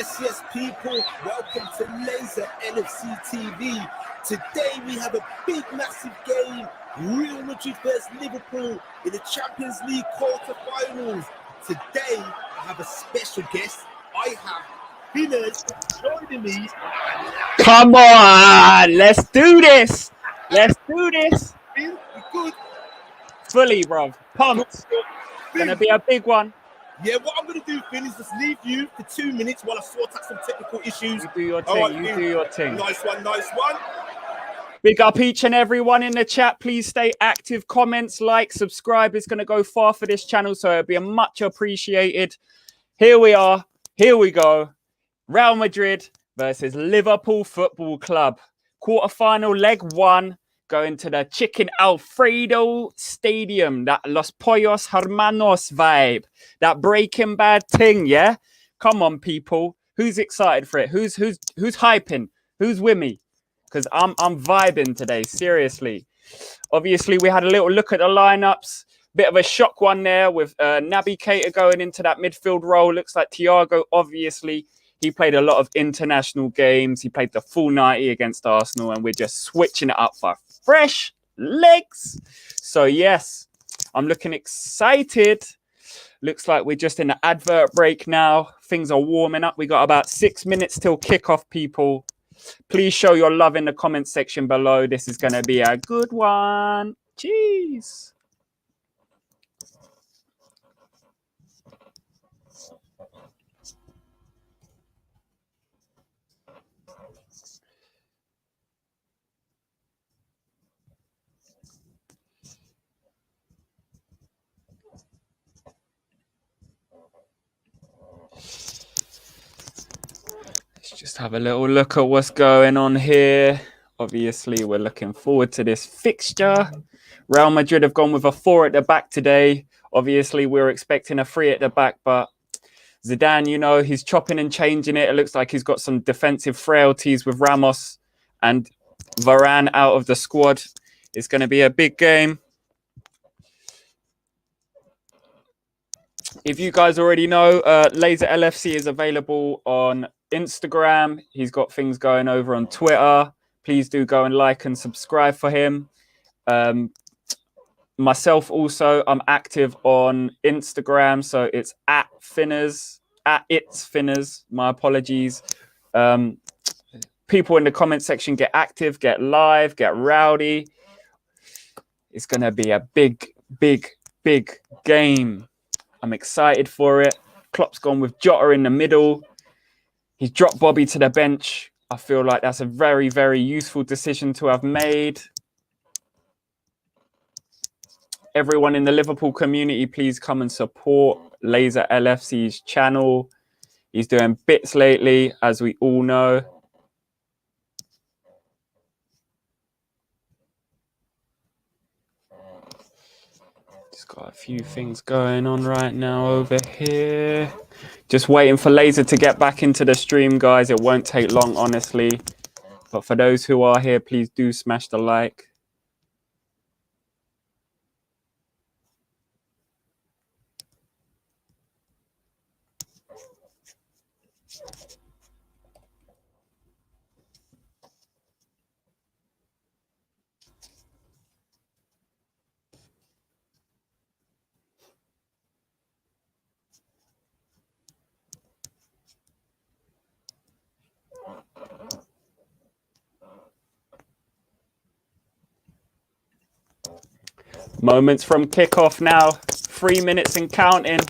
Yes, people. Welcome to Laser NFC TV. Today we have a big, massive game. Real Madrid versus Liverpool in the Champions League quarterfinals. Today I have a special guest. I have Finners joining me. Come on, let's do this. Let's do this. Finn, you good? Fully, bro. Pumped. Gonna be a big one. Yeah, what I'm going to do, Finn, is just leave you for 2 minutes while I sort out some technical issues. You do your thing. Right, you Finn. do your thing. Nice one. Big up each and everyone in the chat. Please stay active. Comments, like, subscribe. It's going to go far for this channel, so it'll be much appreciated. Here we are. Here we go. Real Madrid versus Liverpool Football Club. Quarterfinal leg 1. Going to the Chicken Alfredo Stadium. That Los Pollos Hermanos vibe. That Breaking Bad thing, yeah? Come on, people. Who's excited for it? Who's hyping? Who's with me? Because I'm vibing today, seriously. Obviously, we had a little look at the lineups. Bit of a shock one there with Naby Keita going into that midfield role. Looks like Thiago, obviously. He played a lot of international games. He played the full 90 against Arsenal, and we're just switching it up for fresh legs. So, yes, I'm looking excited. Looks like we're just in the advert break now. Things are warming up. We got about 6 minutes till kickoff, people. Please show your love in the comment section below. This is going to be a good one. Jeez. Let's just have a little look at what's going on here. Obviously, we're looking forward to this fixture. Real Madrid have gone with a 4 at the back today. Obviously, we were expecting a 3 at the back, but Zidane, you know, he's chopping and changing it. It looks like he's got some defensive frailties with Ramos and Varane out of the squad. It's going to be a big game. If you guys already know, Laser LFC is available on Instagram. He's got things going over on Twitter. Please do go and like and subscribe for him. Myself also, I'm active on Instagram, so it's at It's Finners. My apologies. People in the comment section, get active, get live, get rowdy. It's going to be a big game. I'm excited for it. Klopp's gone with Jota in the middle. He's dropped Bobby to the bench. I feel like that's a very, very useful decision to have made. Everyone in the Liverpool community, please come and support Laser LFC's channel. He's doing bits lately, as we all know. Just got a few things going on right now over here. Just waiting for Laser to get back into the stream, guys. It won't take long, honestly. But for those who are here, please do smash the like. Moments from kickoff now. 3 minutes and counting.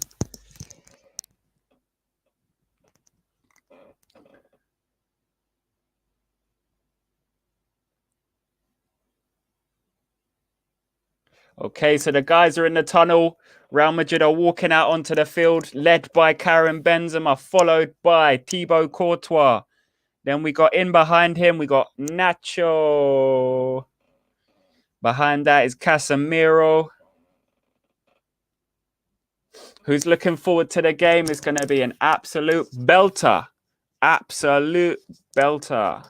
Okay, so the guys are in the tunnel. Real Madrid are walking out onto the field, led by Karim Benzema, followed by Thibaut Courtois. Then we got in behind him, we got Nacho. Behind that is Casemiro. Who's looking forward to the game? It's going to be an absolute belter. Absolute belter.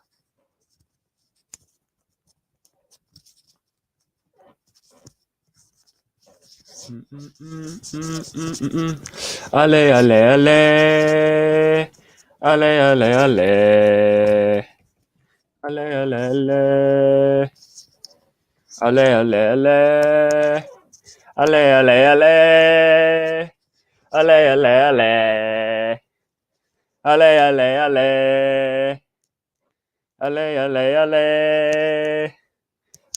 Ale, ale, ale. Ale, ale, ale. Ale, ale, ale. Ale, ale, ale. Ale, ale, ale. Ale, ale, ale. Ale, ale, ale. Ale, ale, ale.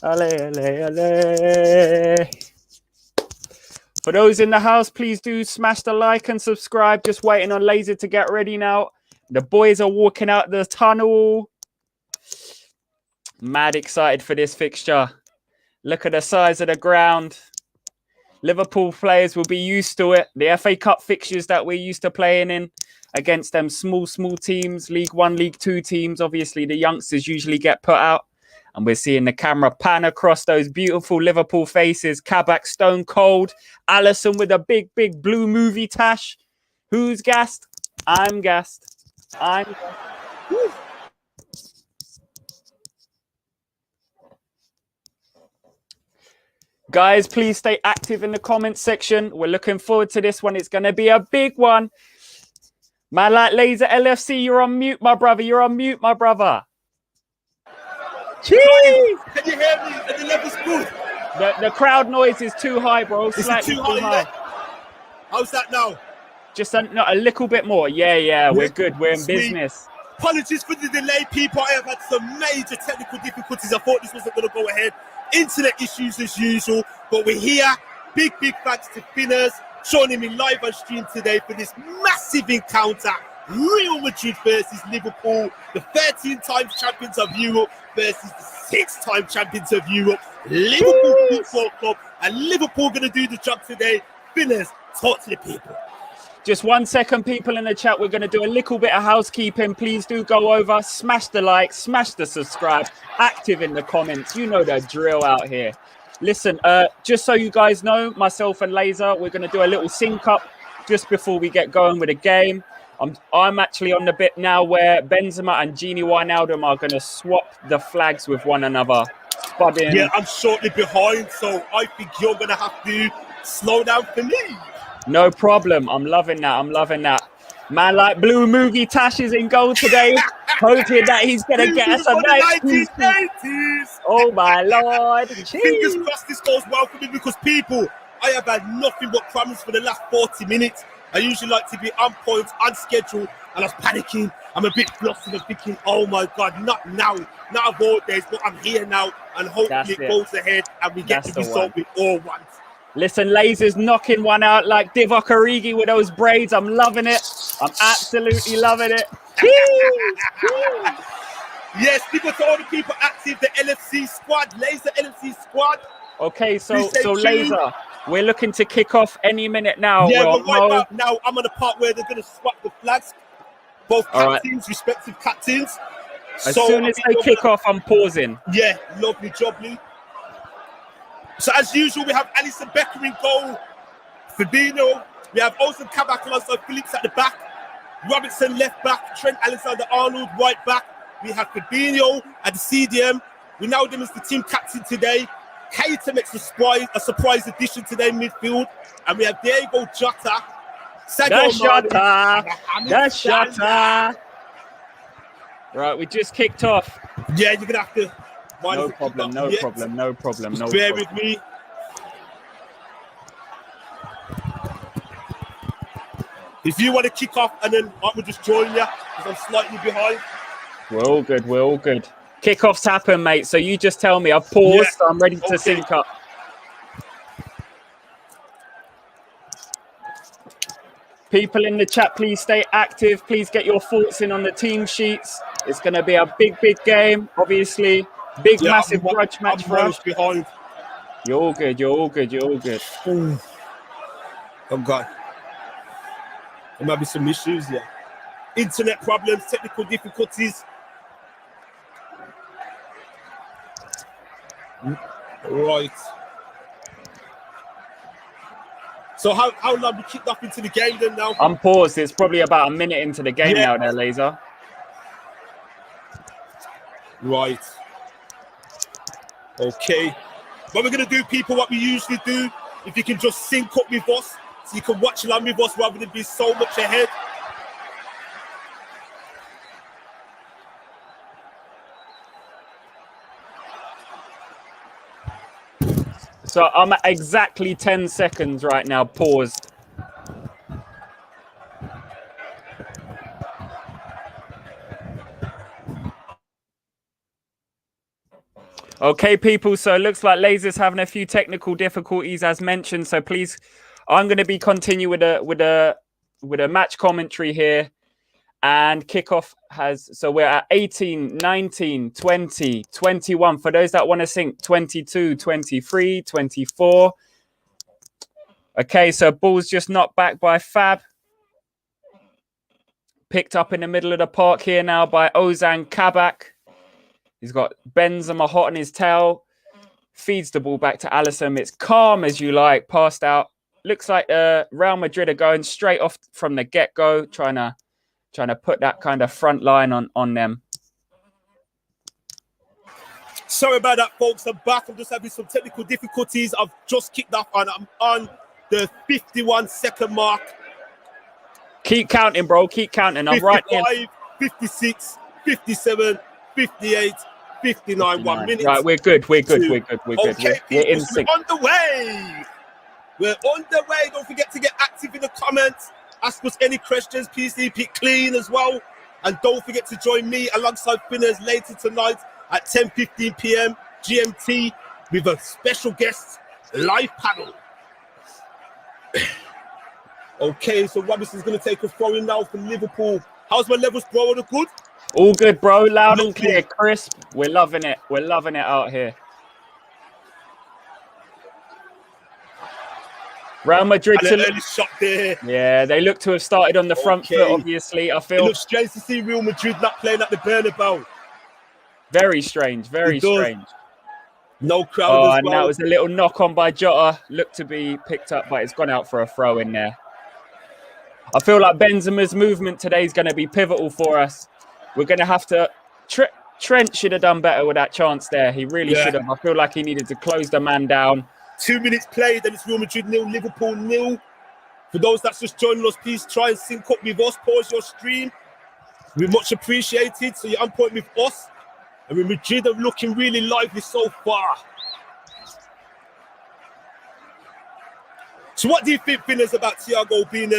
Ale, ale, ale. For those in the house, please do smash the like and subscribe. Just waiting on Laser to get ready now. The boys are walking out the tunnel. Mad excited for this fixture. Look at the size of the ground. Liverpool players will be used to it. The FA Cup fixtures that we're used to playing in against them small teams, League One, League Two teams. Obviously, the youngsters usually get put out. And we're seeing the camera pan across those beautiful Liverpool faces. Kabak stone cold. Allison with a big blue movie tash. Who's gassed? I'm gassed. I'm gassed. Woo. Guys, please stay active in the comments section. We're looking forward to this one. It's going to be a big one. Man like Laser LFC, you're on mute, my brother. You're on mute, my brother. Cheese! Can you hear me? And the level's good. The crowd noise is too high, bro. Slightly too too high. How's that now? Just a little bit more. Yeah. We're good. We're in Sweet. Business. Apologies for the delay, people. I have had some major technical difficulties. I thought this wasn't going to go ahead. Internet issues as usual, but we're here. Big thanks to Finners joining me live on stream today for this massive encounter. Real Madrid versus Liverpool, the 13 times champions of Europe versus the 6-time champions of Europe. Liverpool Football Club, and Liverpool going to do the job today. Finners, talk to the people. Just 1 second, people in the chat. We're going to do a little bit of housekeeping. Please do go over, smash the like, smash the subscribe, active in the comments. You know the drill out here. Listen, just so you guys know, myself and Laser, we're going to do a little sync up just before we get going with the game. I'm actually on the bit now where Benzema and Gini Wijnaldum are going to swap the flags with one another. Spudding. Yeah, I'm shortly behind, so I think you're going to have to slow down for me. No problem. I'm loving that. Man like Blue Movie Tash is in goal today. Hoping that he's going to get us a nice 1980s. Oh, my Lord. Fingers crossed this goes well for me because, people, I have had nothing but problems for the last 40 minutes. I usually like to be on point, on schedule, and I was panicking. I'm a bit flustered and thinking, oh my God, not now, not of all days, but I'm here now, and hopefully it goes ahead and we get the result we all want. Listen, Laser's knocking one out like Divock Origi with those braids. I'm loving it. I'm absolutely loving it. Yes, people to all the people active, the LFC squad, Laser LFC squad. Okay, so Laser, we're looking to kick off any minute now. Yeah, but right now I'm on the part where they're going to swap the flags. Both captains, respective captains. As soon as they kick off, I'm pausing. Yeah, lovely, jubbly. So as usual, we have Alisson Becker in goal. Fabinho. We have Ozan Kabak alongside Phillips at the back. Robertson left back. Trent Alexander-Arnold right back. We have Fabinho at the CDM. Wijnaldum is the team captain today. Keita makes a surprise addition today in midfield. And we have Diego Jota. The Jota. Right, we just kicked off. Yeah, you're going to have to... No problem. Bear with me. If you want to kick off and then I will just join you because I'm slightly behind. We're all good. Kickoffs happen, mate. So you just tell me. I've paused. So I'm ready to sync up. People in the chat, please stay active. Please get your thoughts in on the team sheets. It's going to be a big game, obviously. Massive grudge match for us. Behind. You're all good. Oh, God. There might be some issues here. Internet problems, technical difficulties. Right. So how long we kicked off into the game then now? I'm paused. It's probably about a minute into the game now there, Laser. Right. Okay. What we're going to do, people, what we usually do, if you can just sync up with us, so you can watch along with us rather than be so much ahead. So I'm at exactly 10 seconds right now. Paused. Okay, people. So it looks like Laser's having a few technical difficulties, as mentioned. So please, I'm going to be continuing with a match commentary here, and kickoff has. So we're at 18, 19, 20, 21. For those that want to sync, 22, 23, 24. Okay, so ball's just knocked back by Fab. Picked up in the middle of the park here now by Ozan Kabak. He's got Benzema hot on his tail. Feeds the ball back to Alisson. It's calm as you like. Passed out. Looks like Real Madrid are going straight off from the get-go, trying to put that kind of front line on them. Sorry about that, folks. I'm back. I'm just having some technical difficulties. I've just kicked off and I'm on the 51-second mark. Keep counting, bro. Keep counting. I'm right in. 56, 57, 58, 59, 1 minute. Right, we're good. We're good. We're good. We're good. Okay, we're in sync. We're on the way. We're on the way. Don't forget to get active in the comments. Ask us any questions. Please keep it clean as well. And don't forget to join me alongside Finners later tonight at 10:15 p.m. GMT with a special guest live panel. Okay, so Robinson's going to take a throw in now for Liverpool. How's my levels, bro? Are they good? All good, bro. Loud and clear, crisp. We're loving it. We're loving it out here. Real Madrid And an early shot there. Yeah, they look to have started on the front foot, obviously. I feel it looks strange to see Real Madrid not playing at the Bernabeu. Very strange, very strange. No crowd as well. And that was a little knock on by Jota. Looked to be picked up, but it's gone out for a throw in there. I feel like Benzema's movement today is going to be pivotal for us. We're going to have to... Trent should have done better with that chance there. He really should have. I feel like he needed to close the man down. 2 minutes played and it's Real Madrid 0, Liverpool 0. For those that's just joining us, please try and sync up with us. Pause your stream. We're much appreciated. So you're on point with us. And Real Madrid are looking really lively so far. So what do you think, Finners, about Thiago being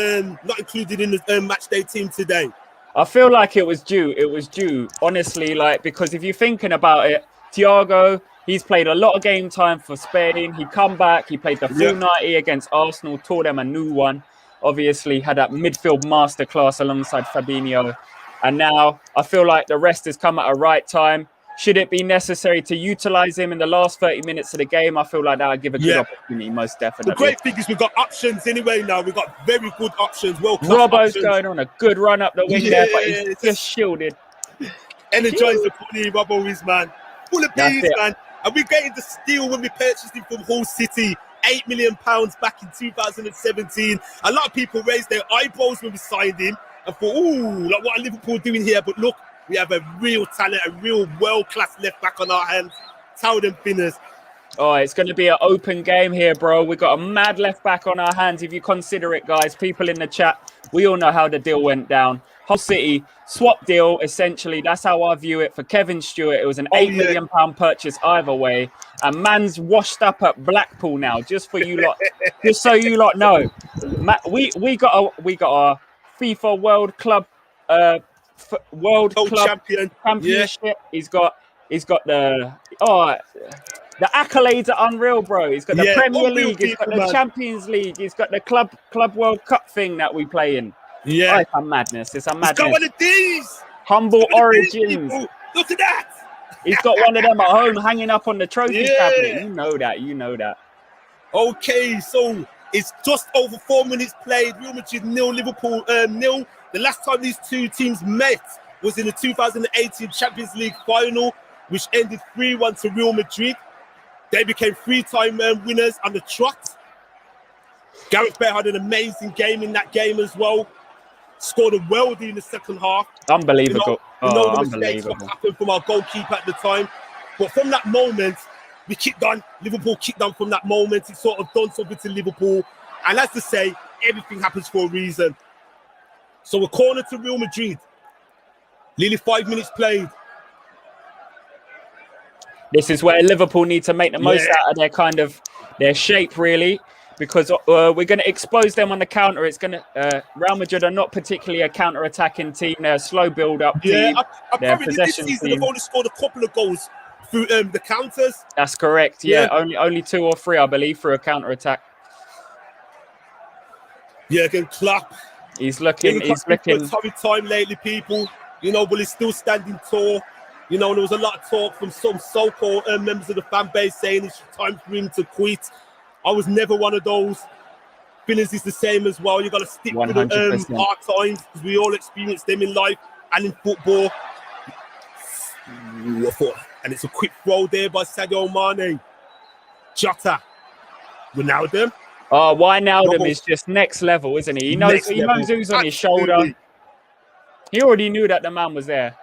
not included in the match day team today? I feel like it was due. It was due, honestly, because if you're thinking about it, Thiago, he's played a lot of game time for Spain. He come back. He played the full 90 against Arsenal, taught them a new one. Obviously, had that midfield masterclass alongside Fabinho. And now I feel like the rest has come at a right time. Should it be necessary to utilise him in the last 30 minutes of the game, I feel like that would give a good opportunity, most definitely. The great thing is we've got options anyway now. We've got very good options. Robbo's going on a good run up the wing there, but he's just shielded. Energize the body, Robbo is, man. Full of bees, man. And we're getting the steal when we purchased him from Hull City. £8 million back in 2017. A lot of people raised their eyebrows when we signed him and thought, ooh, like what are Liverpool doing here? But look, we have a real talent, a real world-class left back on our hands. Tell them, Finners. Oh, it's going to be an open game here, bro. We've got a mad left back on our hands. If you consider it, guys, people in the chat, we all know how the deal went down. Hull City, swap deal, essentially. That's how I view it for Kevin Stewart. It was an £8 million purchase either way. And man's washed up at Blackpool now, just for you lot. Just so you lot know. We got our FIFA World Club Championship. Yeah. He's got the accolades are unreal, bro. He's got the Premier League, he's got the Champions League, he's got the Club World Cup thing that we play in. Yeah, it's a madness. It's a madness. He's got one of these humble origins. Look at that. He's got one of them at home hanging up on the trophy cabinet. You know that. You know that. Okay, so it's just over 4 minutes played. Real Madrid 0, Liverpool 0. The last time these two teams met was in the 2018 Champions League final, which ended 3-1 to Real Madrid. They became three-time winners on the trot. Gareth Bale had an amazing game in that game as well. Scored a worldie in the second half. Unbelievable. You know the mistakes that happened from our goalkeeper at the time. But from that moment, we kicked on. Liverpool kicked on from that moment. It sort of done something to Liverpool. And as to say, everything happens for a reason. So a corner to Real Madrid. Nearly 5 minutes played. This is where Liverpool need to make the most out of their kind of their shape, really, because we're going to expose them on the counter. It's going to Real Madrid are not particularly a counter-attacking team. They're a slow build-up team. Apparently this season they've only scored a couple of goals through the counters. That's correct. Yeah, only 2 or 3, I believe, for a counter-attack. Jurgen Klopp. He's looking for a torrid time lately, people. You know, but he's still standing tall. You know, there was a lot of talk from some so-called members of the fan base saying it's time for him to quit. I was never one of those. Feelings is the same as well. You got to stick with the hard times because we all experience them in life and in football. And it's a quick throw there by Sadio Mane. Jota. Ronaldo. Oh, Wijnaldum is just next level, isn't he? He knows who's on his shoulder. He already knew that the man was there.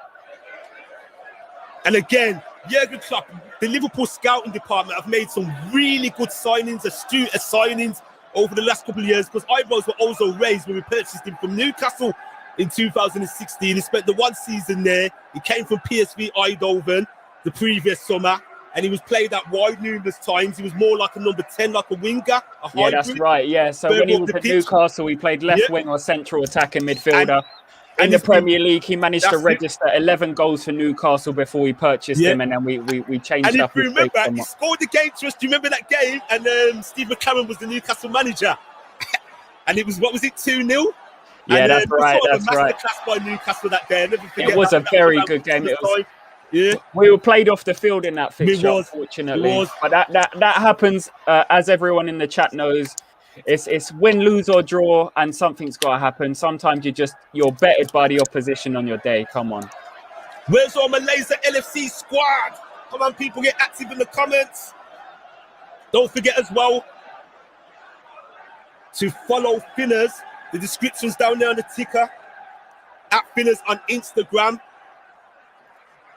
And again, Jurgen Klopp, the Liverpool scouting department have made some really good signings, astute signings over the last couple of years, because eyebrows were also raised when we purchased him from Newcastle in 2016. He spent the 1 season there. He came from PSV Eindhoven the previous summer, and he was played out wide numerous times. He was more like a number 10, like a winger, a hybrid. Yeah, that's right. Yeah, so when he was at Newcastle, he played left wing or central attacking midfielder. In the Premier League, he managed to register 11 goals for Newcastle before we purchased him, and then we changed and up. And if you remember, he scored against us. Do you remember that game? And Steve McCarron was the Newcastle manager. And it was, 2-0? Yeah, and, that's right. That's right. Masterclass by Newcastle that day. It was a very good game. We were played off the field in that fixture, unfortunately. But that happens, as everyone in the chat knows. It's win, lose or draw, and something's got to happen. Sometimes you're bettered by the opposition on your day. Come on. Where's all my Laser LFC squad? Come on, people, get active in the comments. Don't forget as well to follow Finners. The description's down there on the ticker. @Finners on Instagram.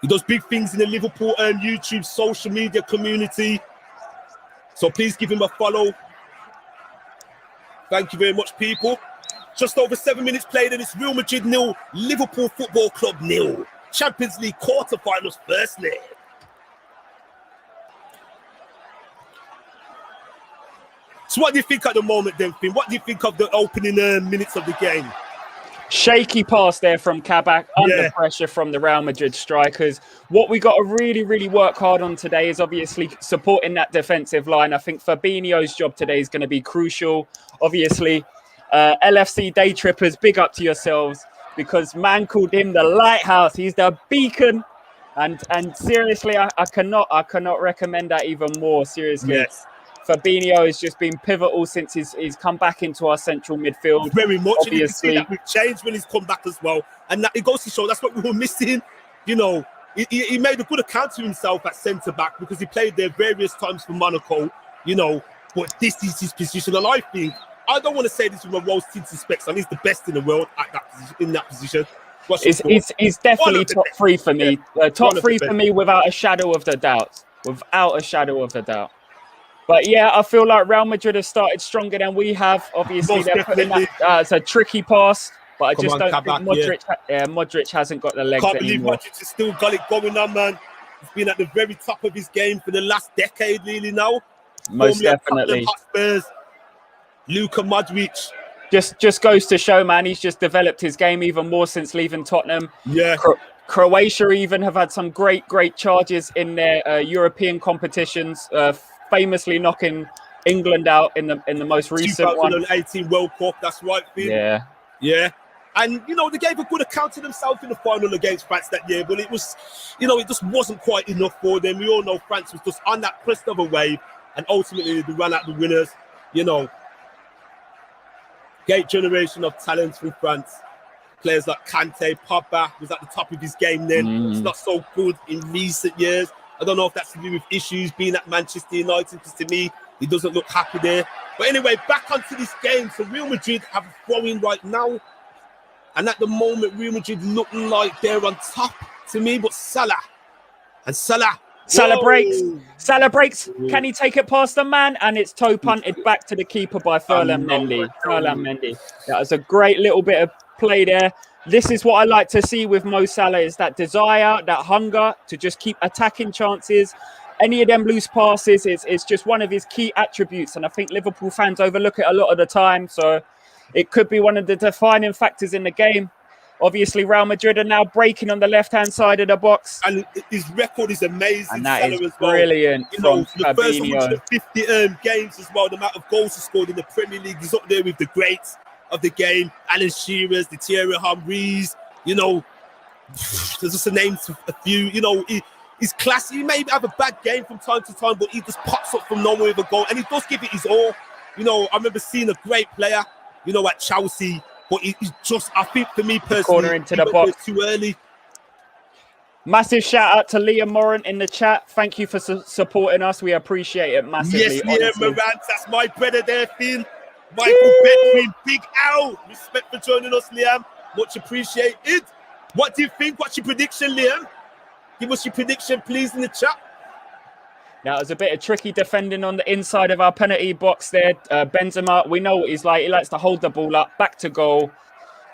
He does big things in the Liverpool and YouTube social media community. So please give him a follow. Thank you very much, people. Just over 7 minutes played, and it's Real Madrid 0, Liverpool Football Club 0. Champions League quarterfinals first leg. So what do you think at the moment then, Finn? What do you think of the opening minutes of the game? Shaky pass there from Kabak, under pressure from the Real Madrid strikers. What we got to really, really work hard on today is obviously supporting that defensive line. I think Fabinho's job today is going to be crucial. Obviously, LFC day trippers, big up to yourselves, because man called him the lighthouse. He's the beacon, and seriously, I cannot recommend that even more. Seriously. Yes. Fabinho has just been pivotal since he's come back into our central midfield. Very much. Obviously. And you can see that we've changed when he's come back as well. And that, it goes to show that's what we were missing. You know, he made a good account of himself at centre-back because he played there various times for Monaco, you know, but this is his position. And I think, I don't want to say this with a rose-tinted specs, and he's the best in the world at that position, in that position. He's definitely top 3 for me. Top 3 for me without a shadow of the doubt. Without a shadow of the doubt. But yeah, I feel like Real Madrid have started stronger than we have. Obviously, they're putting that, it's a tricky pass, but I just don't think Modric hasn't got the legs anymore. Can't believe Modric has still got it going on, man. He's been at the very top of his game for the last decade, really, now. Most definitely. Hotspurs, Luka Modric. Just goes to show, man, he's just developed his game even more since leaving Tottenham. Yeah. Croatia even have had some great charges in their European competitions. Famously knocking England out in the most recent 2018 World Cup. That's right, Finn. Yeah. And you know, they gave a good account of themselves in the final against France that year, but it was, you know, it just wasn't quite enough for them. We all know France was just on that crest of a wave, and ultimately they ran out the winners. You know, great generation of talents from France. Players like Kante, Pogba was at the top of his game then. It's not so good in recent years. I don't know if that's to do with issues being at Manchester United, because to me, he doesn't look happy there. But anyway, back onto this game. So Real Madrid have a throw-in right now. And at the moment, Real Madrid looking like they're on top to me. But Salah breaks. Can he take it past the man? And it's toe punted back to the keeper by Ferland Mendy. That was a great little bit of play there. This is what I like to see with Mo Salah, is that desire, that hunger to just keep attacking chances, any of them loose passes is just one of his key attributes. And I think Liverpool fans overlook it a lot of the time. So it could be one of the defining factors in the game. Obviously, Real Madrid are now breaking on the left-hand side of the box. And his record is amazing, And that Salah, is as well. brilliant from the first Fabinho. 150 games as well, the amount of goals he scored in the Premier League, he's up there with the greats of the game. Alan Shearer's, the Thierry Henry's, there's just a name to a few. He's classy. He may have a bad game from time to time, but he just pops up from nowhere with a goal. And he does give it his all. I remember seeing a great player, at Chelsea. But he's just, I think for me personally, corner into the box too early. Massive shout out to Liam Moran in the chat. Thank you for supporting us. We appreciate it massively. Yes, Liam Moran, that's my brother there, Finn. Michael Betwin, Big L. Respect for joining us, Liam. Much appreciated. What do you think? What's your prediction, Liam? Give us your prediction, please, in the chat. Now, it was a bit of tricky defending on the inside of our penalty box there. Benzema, we know what he's like. He likes to hold the ball up, back to goal.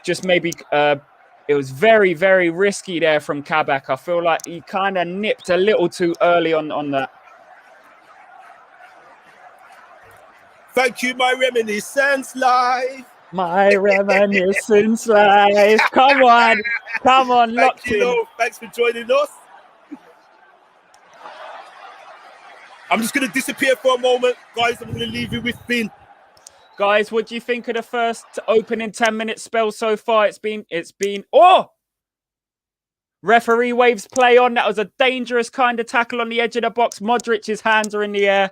Just maybe it was very, very risky there from Kabak. I feel like he kind of nipped a little too early on that. Thank you, my reminiscence live. My reminiscence live. Come on, locked in. Thanks for joining us. I'm just going to disappear for a moment. Guys, I'm going to leave you with Finn. Guys, what do you think of the first opening 10-minute spell so far? It's been oh! Referee waves play on. That was a dangerous kind of tackle on the edge of the box. Modric's hands are in the air.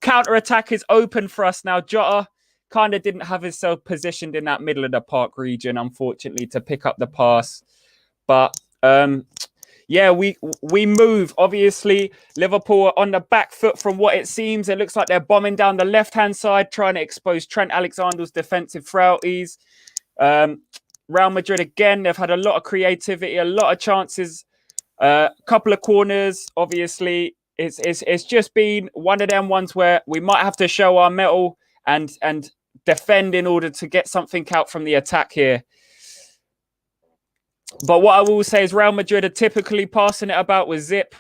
Counter-attack is open for us now. Jota kind of didn't have himself positioned in that middle of the park region, unfortunately, to pick up the pass. But yeah, we move. Obviously, Liverpool are on the back foot from what it seems. It looks like they're bombing down the left-hand side, trying to expose Trent Alexander-Arnold's defensive frailties. Real Madrid, again, they've had a lot of creativity, a lot of chances, a couple of corners. Obviously, it's just been one of them ones where we might have to show our mettle and defend in order to get something out from the attack here. But what I will say is Real Madrid are typically passing it about with zip,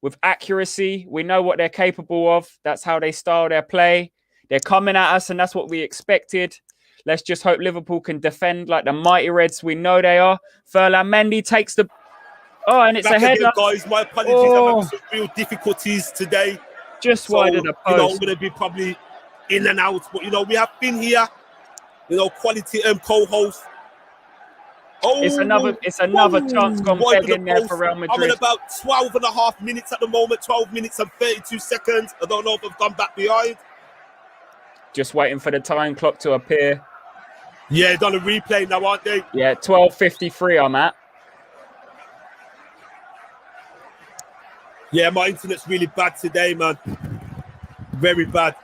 with accuracy. We know what they're capable of. That's how they style their play. They're coming at us, and that's what we expected. Let's just hope Liverpool can defend like the mighty Reds we know they are. Ferland Mendy takes the... Oh, and it's a header. Guys, my apologies. I'm having some real difficulties today. Just wide of the post. I'm going to be probably in and out. But, we have been here, quality co-host. Oh, it's another chance gone begging there for Real Madrid. I'm in about 12 and a half minutes at the moment, 12 minutes and 32 seconds. I don't know if I've gone back behind. Just waiting for the time clock to appear. Yeah, done a replay now, aren't they? Yeah, 12:53 I'm at. Yeah, my internet's really bad today, man. Very bad.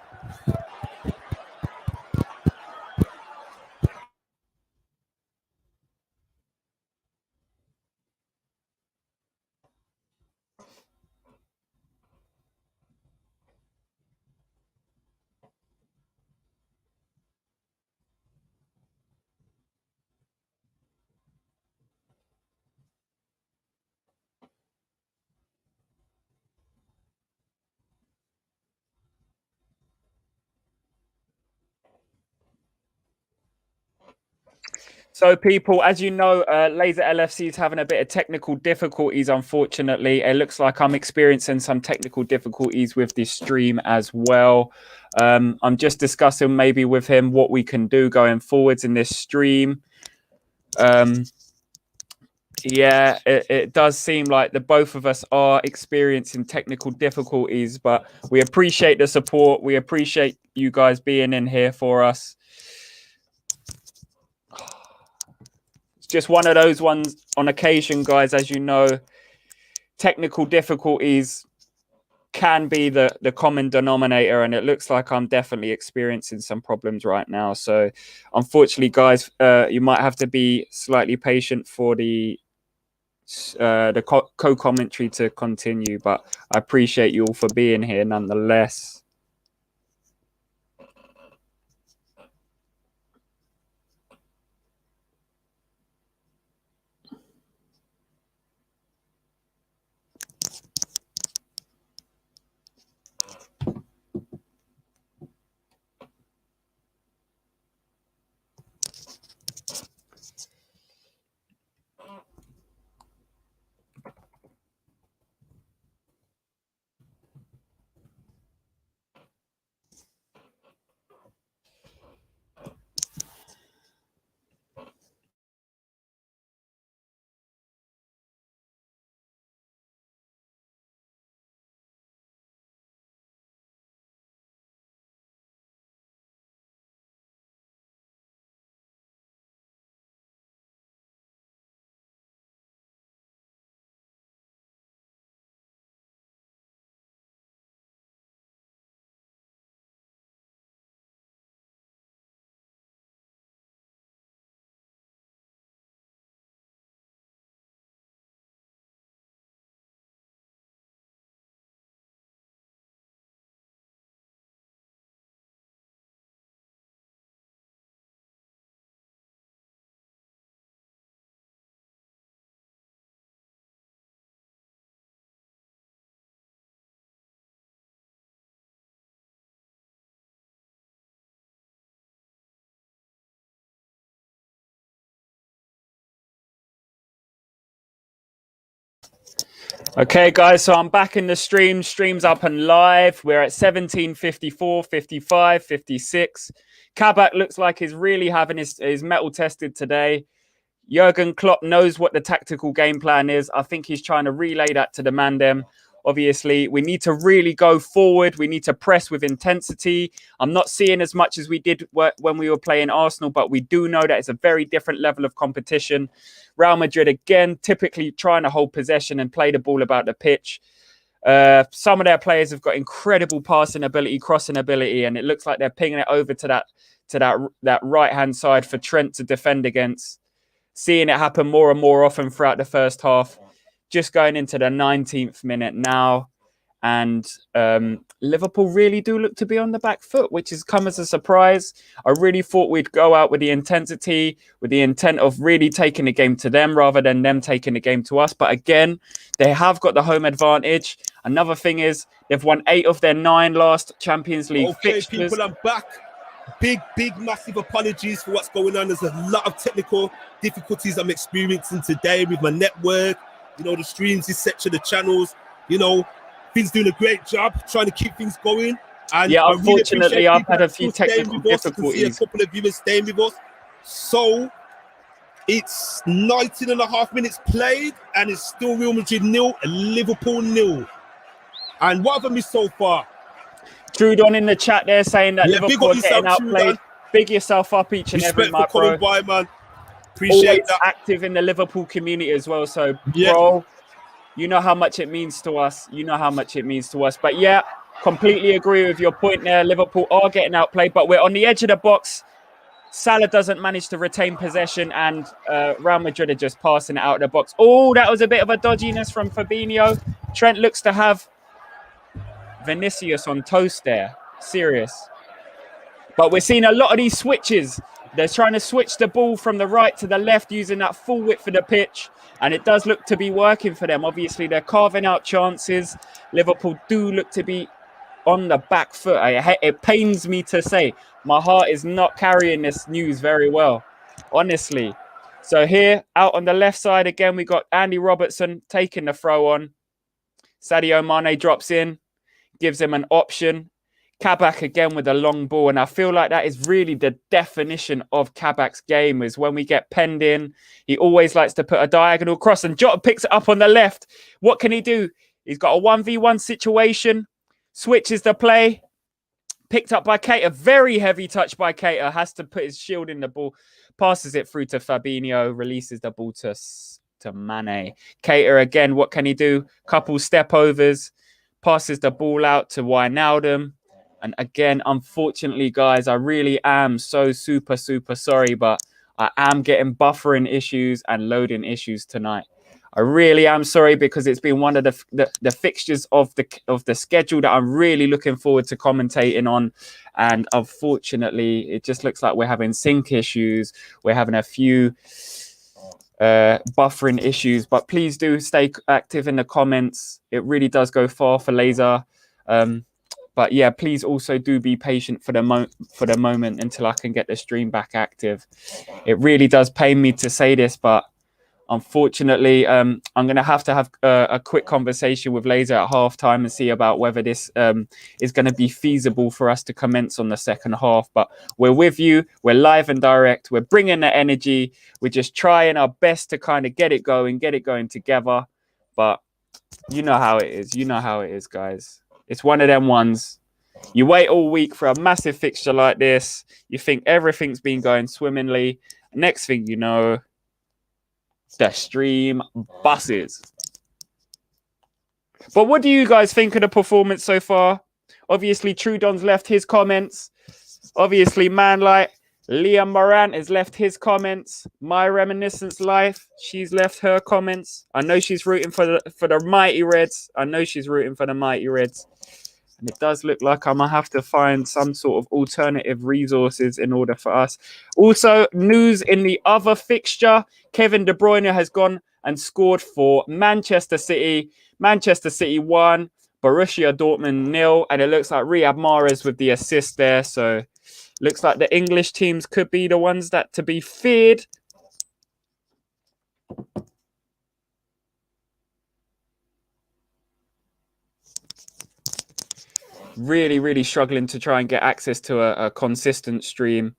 So, people, as you know, Laser LFC is having a bit of technical difficulties, unfortunately. It looks like I'm experiencing some technical difficulties with this stream as well. I'm just discussing maybe with him what we can do going forwards in this stream. Yeah, it does seem like the both of us are experiencing technical difficulties, but we appreciate the support. We appreciate you guys being in here for us. Just one of those ones on occasion, guys. As you know, technical difficulties can be the common denominator, and it looks like I'm definitely experiencing some problems right now. So unfortunately, guys, you might have to be slightly patient for the co-commentary to continue, but I appreciate you all for being here nonetheless. Okay, guys, so I'm back in the stream. Stream's up and live. We're at 17:54, 55, 56. Kabak looks like he's really having his metal tested today. Jurgen Klopp knows what the tactical game plan is. I think he's trying to relay that to the Mandem. Obviously, we need to really go forward. We need to press with intensity. I'm not seeing as much as we did when we were playing Arsenal, but we do know that it's a very different level of competition. Real Madrid, again, typically trying to hold possession and play the ball about the pitch. Some of their players have got incredible passing ability, crossing ability, and it looks like they're pinging it over to that right-hand side for Trent to defend against. Seeing it happen more and more often throughout the first half. Just going into the 19th minute now. And Liverpool really do look to be on the back foot, which has come as a surprise. I really thought we'd go out with the intensity, with the intent of really taking the game to them rather than them taking the game to us. But again, they have got the home advantage. Another thing is they've won 8 of their 9 last Champions League fixtures. People, I'm back. Big, massive apologies for what's going on. There's a lot of technical difficulties I'm experiencing today with my network, the streams, this section, the channels, Finn's doing a great job trying to keep things going. And yeah, unfortunately, I've had a few technical difficulties. A couple of viewers staying with us. So it's 19 and a half minutes played, and it's still Real Madrid 0 and Liverpool 0. And what have I missed so far? Trudon in the chat there saying that Liverpool are getting outplayed. Big yourself up each and every month, bro. By, man. Appreciate always that. Active in the Liverpool community as well. So, bro, you know how much it means to us. But yeah, completely agree with your point there. Liverpool are getting outplayed, but we're on the edge of the box. Salah doesn't manage to retain possession, and Real Madrid are just passing it out of the box. Oh, that was a bit of a dodginess from Fabinho. Trent looks to have Vinicius on toast there. Serious. But we're seeing a lot of these switches. They're trying to switch the ball from the right to the left using that full width of the pitch. And it does look to be working for them. Obviously, they're carving out chances. Liverpool do look to be on the back foot. It pains me to say. My heart is not carrying this news very well, honestly. So here, out on the left side, again, we got Andy Robertson taking the throw on. Sadio Mane drops in. Gives him an option. Kabak again with a long ball. And I feel like that is really the definition of Kabak's game, is when we get penned in, he always likes to put a diagonal cross, and Jota picks it up on the left. What can he do? He's got a 1v1 situation, switches the play, picked up by Keita. Very heavy touch by Keita. Has to put his shield in the ball, passes it through to Fabinho, releases the ball to Mane. Keita again, what can he do? Couple step overs. Passes the ball out to Wijnaldum. And again, unfortunately, guys, I really am so super sorry, but I am getting buffering issues and loading issues tonight. I really am sorry, because it's been one of the fixtures of the schedule that I'm really looking forward to commentating on. And unfortunately, it just looks like we're having sync issues. We're having a few buffering issues, but please do stay active in the comments. It really does go far for Laser. But yeah, please also do be patient for the moment until I can get the stream back active. It really does pain me to say this, but unfortunately, I'm going to have a quick conversation with Laser at halftime and see about whether this is going to be feasible for us to commence on the second half. But we're with you. We're live and direct. We're bringing the energy. We're just trying our best to kind of get it going together. But you know how it is. Guys. It's one of them ones. You wait all week for a massive fixture like this. You think everything's been going swimmingly. Next thing you know, the stream buses. But what do you guys think of the performance so far? Obviously, Trudon's left his comments. Obviously, Manlight, Liam Morant has left his comments. My Reminiscence Life, she's left her comments. I know she's rooting for the Mighty Reds. And it does look like I'm going to have to find some sort of alternative resources in order for us. Also, news in the other fixture. Kevin De Bruyne has gone and scored for Manchester City. Manchester City 1, Borussia Dortmund 0. And it looks like Riyad Mahrez with the assist there. So, looks like the English teams could be the ones that to be feared. Really, really struggling to try and get access to a consistent stream.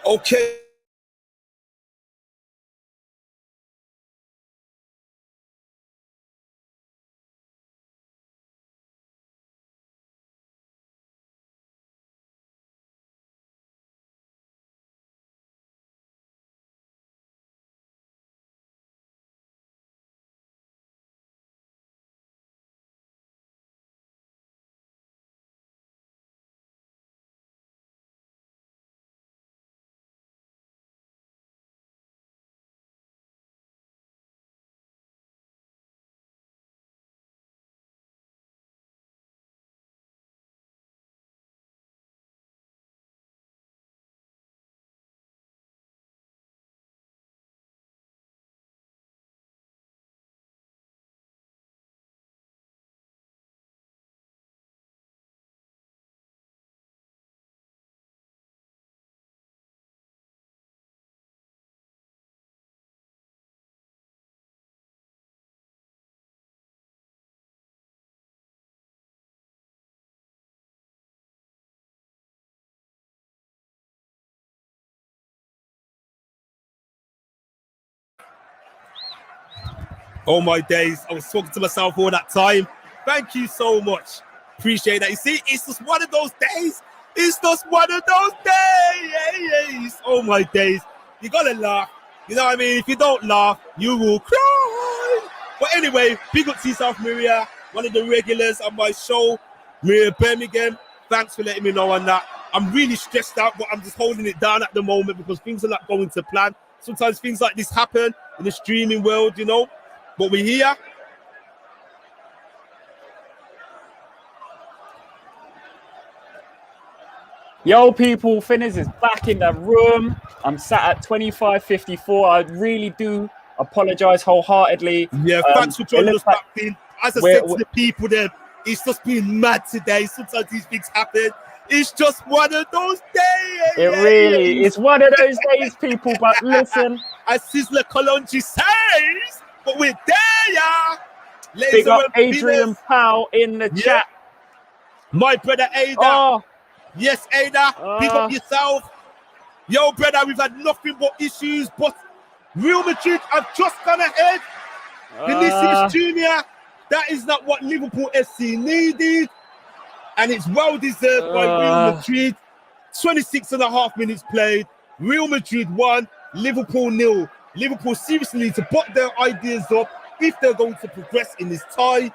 Okay. Oh my days, I was talking to myself all that time. Thank you so much. Appreciate that. You see, it's just one of those days. It's just one of those days. Oh my days. You gotta laugh. You know what I mean? If you don't laugh, you will cry. But anyway, big up to yourself, Maria, one of the regulars on my show. Maria Birmingham, thanks for letting me know on that. I'm really stressed out, but I'm just holding it down at the moment because things are not going to plan. Sometimes things like this happen in the streaming world, you know. But we're here. Yo, people, Finners is back in the room. I'm sat at 25:54. I really do apologize wholeheartedly. Yeah, thanks for joining us back in. As I said to the people there, it's just been mad today. Sometimes these things happen. It's just one of those days. It really is one of those days, people. But listen, as Sizzler Kalonji says, but we're there. Big up Adrian Powell in the chat. My brother Ada. Oh. Yes, Ada. Big up yourself. Yo, brother, we've had nothing but issues, but Real Madrid have just gone ahead. Vinicius Jr., that is not what Liverpool SC needed. And it's well deserved by Real Madrid. 26 and a half minutes played. Real Madrid won, Liverpool 0. Liverpool seriously need to put their ideas up if they're going to progress in this tie.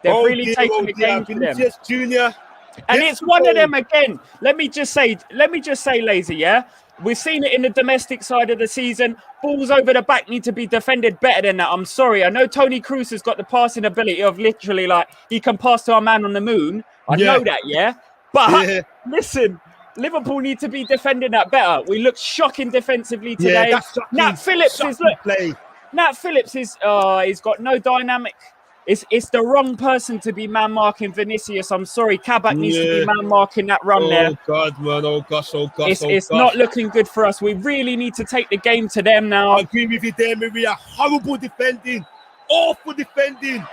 They've really taken the game to them. Jr. And it's one of them again. Let me just say, Lazy, yeah? We've seen it in the domestic side of the season. Balls over the back need to be defended better than that. I'm sorry. I know Toni Kroos has got the passing ability of literally like he can pass to our man on the moon. I know that, yeah? But listen, Liverpool need to be defending that better. We look shocking defensively today. Nat Phillips is Nat Phillips is he's got no dynamic. It's the wrong person to be man marking Vinicius. I'm sorry, Kabak needs to be man marking that run there. Oh God, man! Oh gosh! It's not looking good for us. We really need to take the game to them now. I agree with you there, Maria. Horrible defending, awful defending.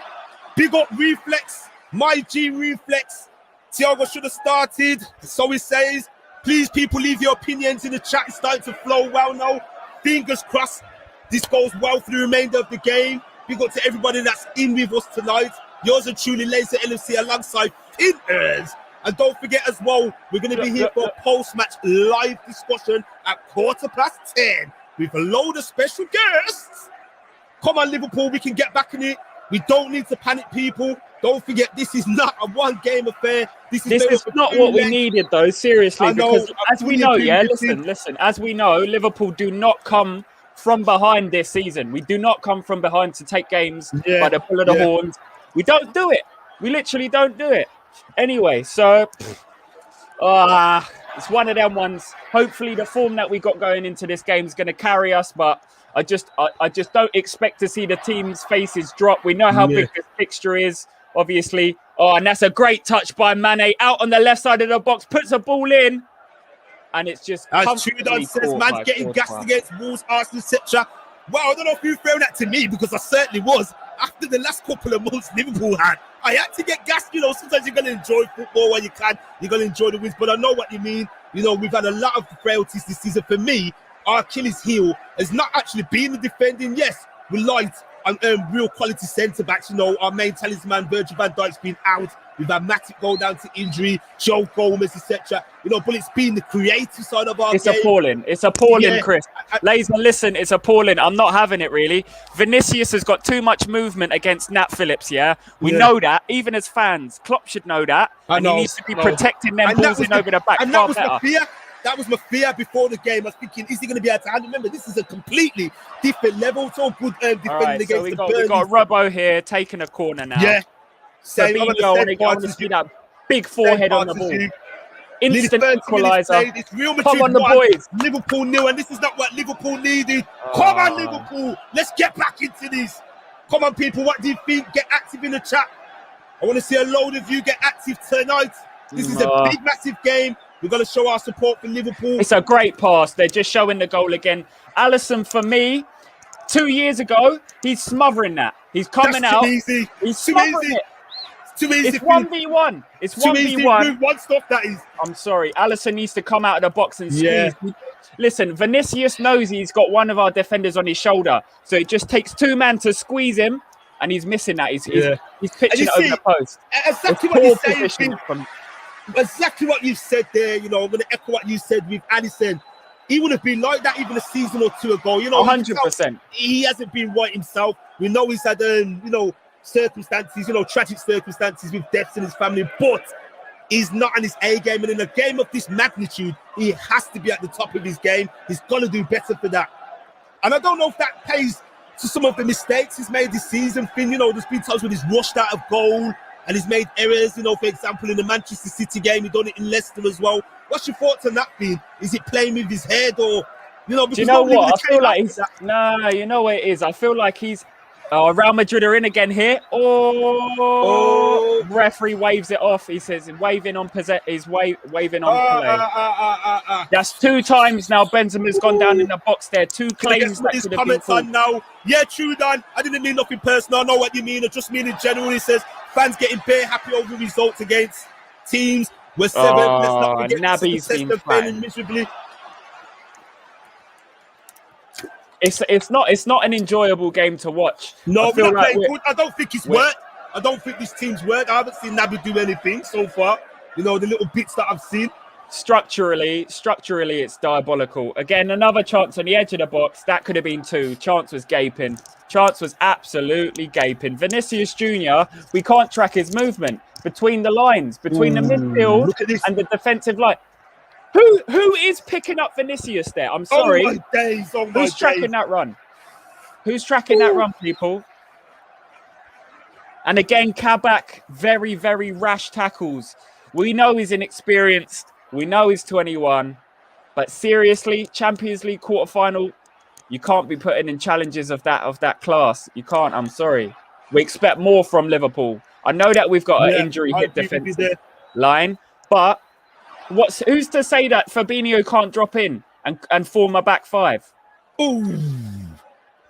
Big up Reflex, my G Reflex. Thiago should have started. So he says. Please, people, leave your opinions in the chat. It's starting to flow well now. Fingers crossed. This goes well for the remainder of the game. Big up to everybody that's in with us tonight. Yours are truly Laser LFC alongside Finners. And don't forget as well, we're going to be here for a post-match live discussion at 10:15 with a load of special guests. Come on, Liverpool, we can get back in it. We don't need to panic, people. Don't forget, this is not a one-game affair. This is not what we needed, though, seriously. Because as we know, listen, as we know, Liverpool do not come from behind this season. We do not come from behind to take games by the pull of the horns. We don't do it. We literally don't do it. Anyway, so it's one of them ones. Hopefully the form that we got going into this game is going to carry us, but I just don't expect to see the team's faces drop. We know how big this fixture is, obviously. Oh, and that's a great touch by Mane out on the left side of the box, puts a ball in, and it's just as Trudon says, man's getting gassed against Wolves, Arsenal, etc. Well, I don't know if you've thrown that to me, because I certainly was. After the last couple of months Liverpool had, I had to get gassed. Sometimes you're going to enjoy football when you can. You're going to enjoy the wins. But I know what you mean. We've had a lot of frailties this season. For me, our Achilles heel has not actually been the defending. Yes, we liked real quality centre-backs. Our main talisman, Virgil van Dijk's been out. We've had Matic go down to injury, Joe Gomez, etc. But it's been the creative side of our game. Appalling. It's appalling, Chris. Laser, listen, it's appalling. I'm not having it, really. Vinicius has got too much movement against Nat Phillips, We know that. Even as fans, Klopp should know that. He needs to be protecting them balls in over the back. And that was my fear. That was my fear before the game. I was thinking, is he going to be able to handle? Remember, this is a completely different level. It's all good defending against the Burnley. We got Robbo here taking a corner now. Yeah. I want to see that big forehead on the ball. Instant equaliser. It's Real Madrid. Come on, the boys. Liverpool nil, and this is not what Liverpool needed. Come on, Liverpool. Let's get back into this. Come on, people. What do you think? Get active in the chat. I want to see a load of you get active tonight. This is a big, massive game. We're going to show our support for Liverpool. It's a great pass. They're just showing the goal again. Alisson, for me, 2 years ago, he's smothering that. He's coming out. Easy. He's smothering it. Too easy. It's 1v1. It's 1v1. One stuff that is. I'm sorry. Alisson needs to come out of the box and squeeze. Yeah. Listen, Vinicius knows he's got one of our defenders on his shoulder. So it just takes two men to squeeze him, and he's missing that. He's pitching it over the post. Exactly what you're saying. Exactly what you said there. I'm going to echo what you said with Alisson. He would have been like that even a season or two ago. 100%. He hasn't been right himself. We know he's had, circumstances, tragic circumstances with deaths in his family, but he's not on his A game. And in a game of this magnitude, he has to be at the top of his game. He's got to do better for that. And I don't know if that pays to some of the mistakes he's made this season. There's been times when he's rushed out of goal and he's made errors. For example, in the Manchester City game, he done it in Leicester as well. What's your thoughts on that, Finn? Is it playing with his head or, because do you know what? I feel like he's... No, you know what it is? I feel like he's... Real Madrid are in again here. Referee waves it off. He says waving on waving on play. That's 2 times now. Benzema's gone down in the box there. 2 claims that could have been called. Now. Yeah, true, Dan. I didn't mean nothing personal. I know what you mean. I just mean in general. He says fans getting bare happy over results against teams. We're 7th. Let's not forget Naby's been failing miserably. It's not an enjoyable game to watch. No, we're not playing good. I don't think it's worked. I don't think this team's worked. I haven't seen Naby do anything so far. The little bits that I've seen. Structurally, it's diabolical. Again, another chance on the edge of the box. That could have been 2. Chance was gaping. Chance was absolutely gaping. Vinicius Jr., we can't track his movement between the lines, between the midfield and the defensive line. Who is picking up Vinicius there? I'm sorry. Oh my days. Who's tracking that run? Who's tracking that run, people? And again, Kabak, very, very rash tackles. We know he's inexperienced. We know he's 21. But seriously, Champions League quarterfinal, you can't be putting in challenges of that class. You can't. I'm sorry. We expect more from Liverpool. I know that we've got an injury hit defensive line, but who's to say that Fabinho can't drop in and form a back 5? Ooh,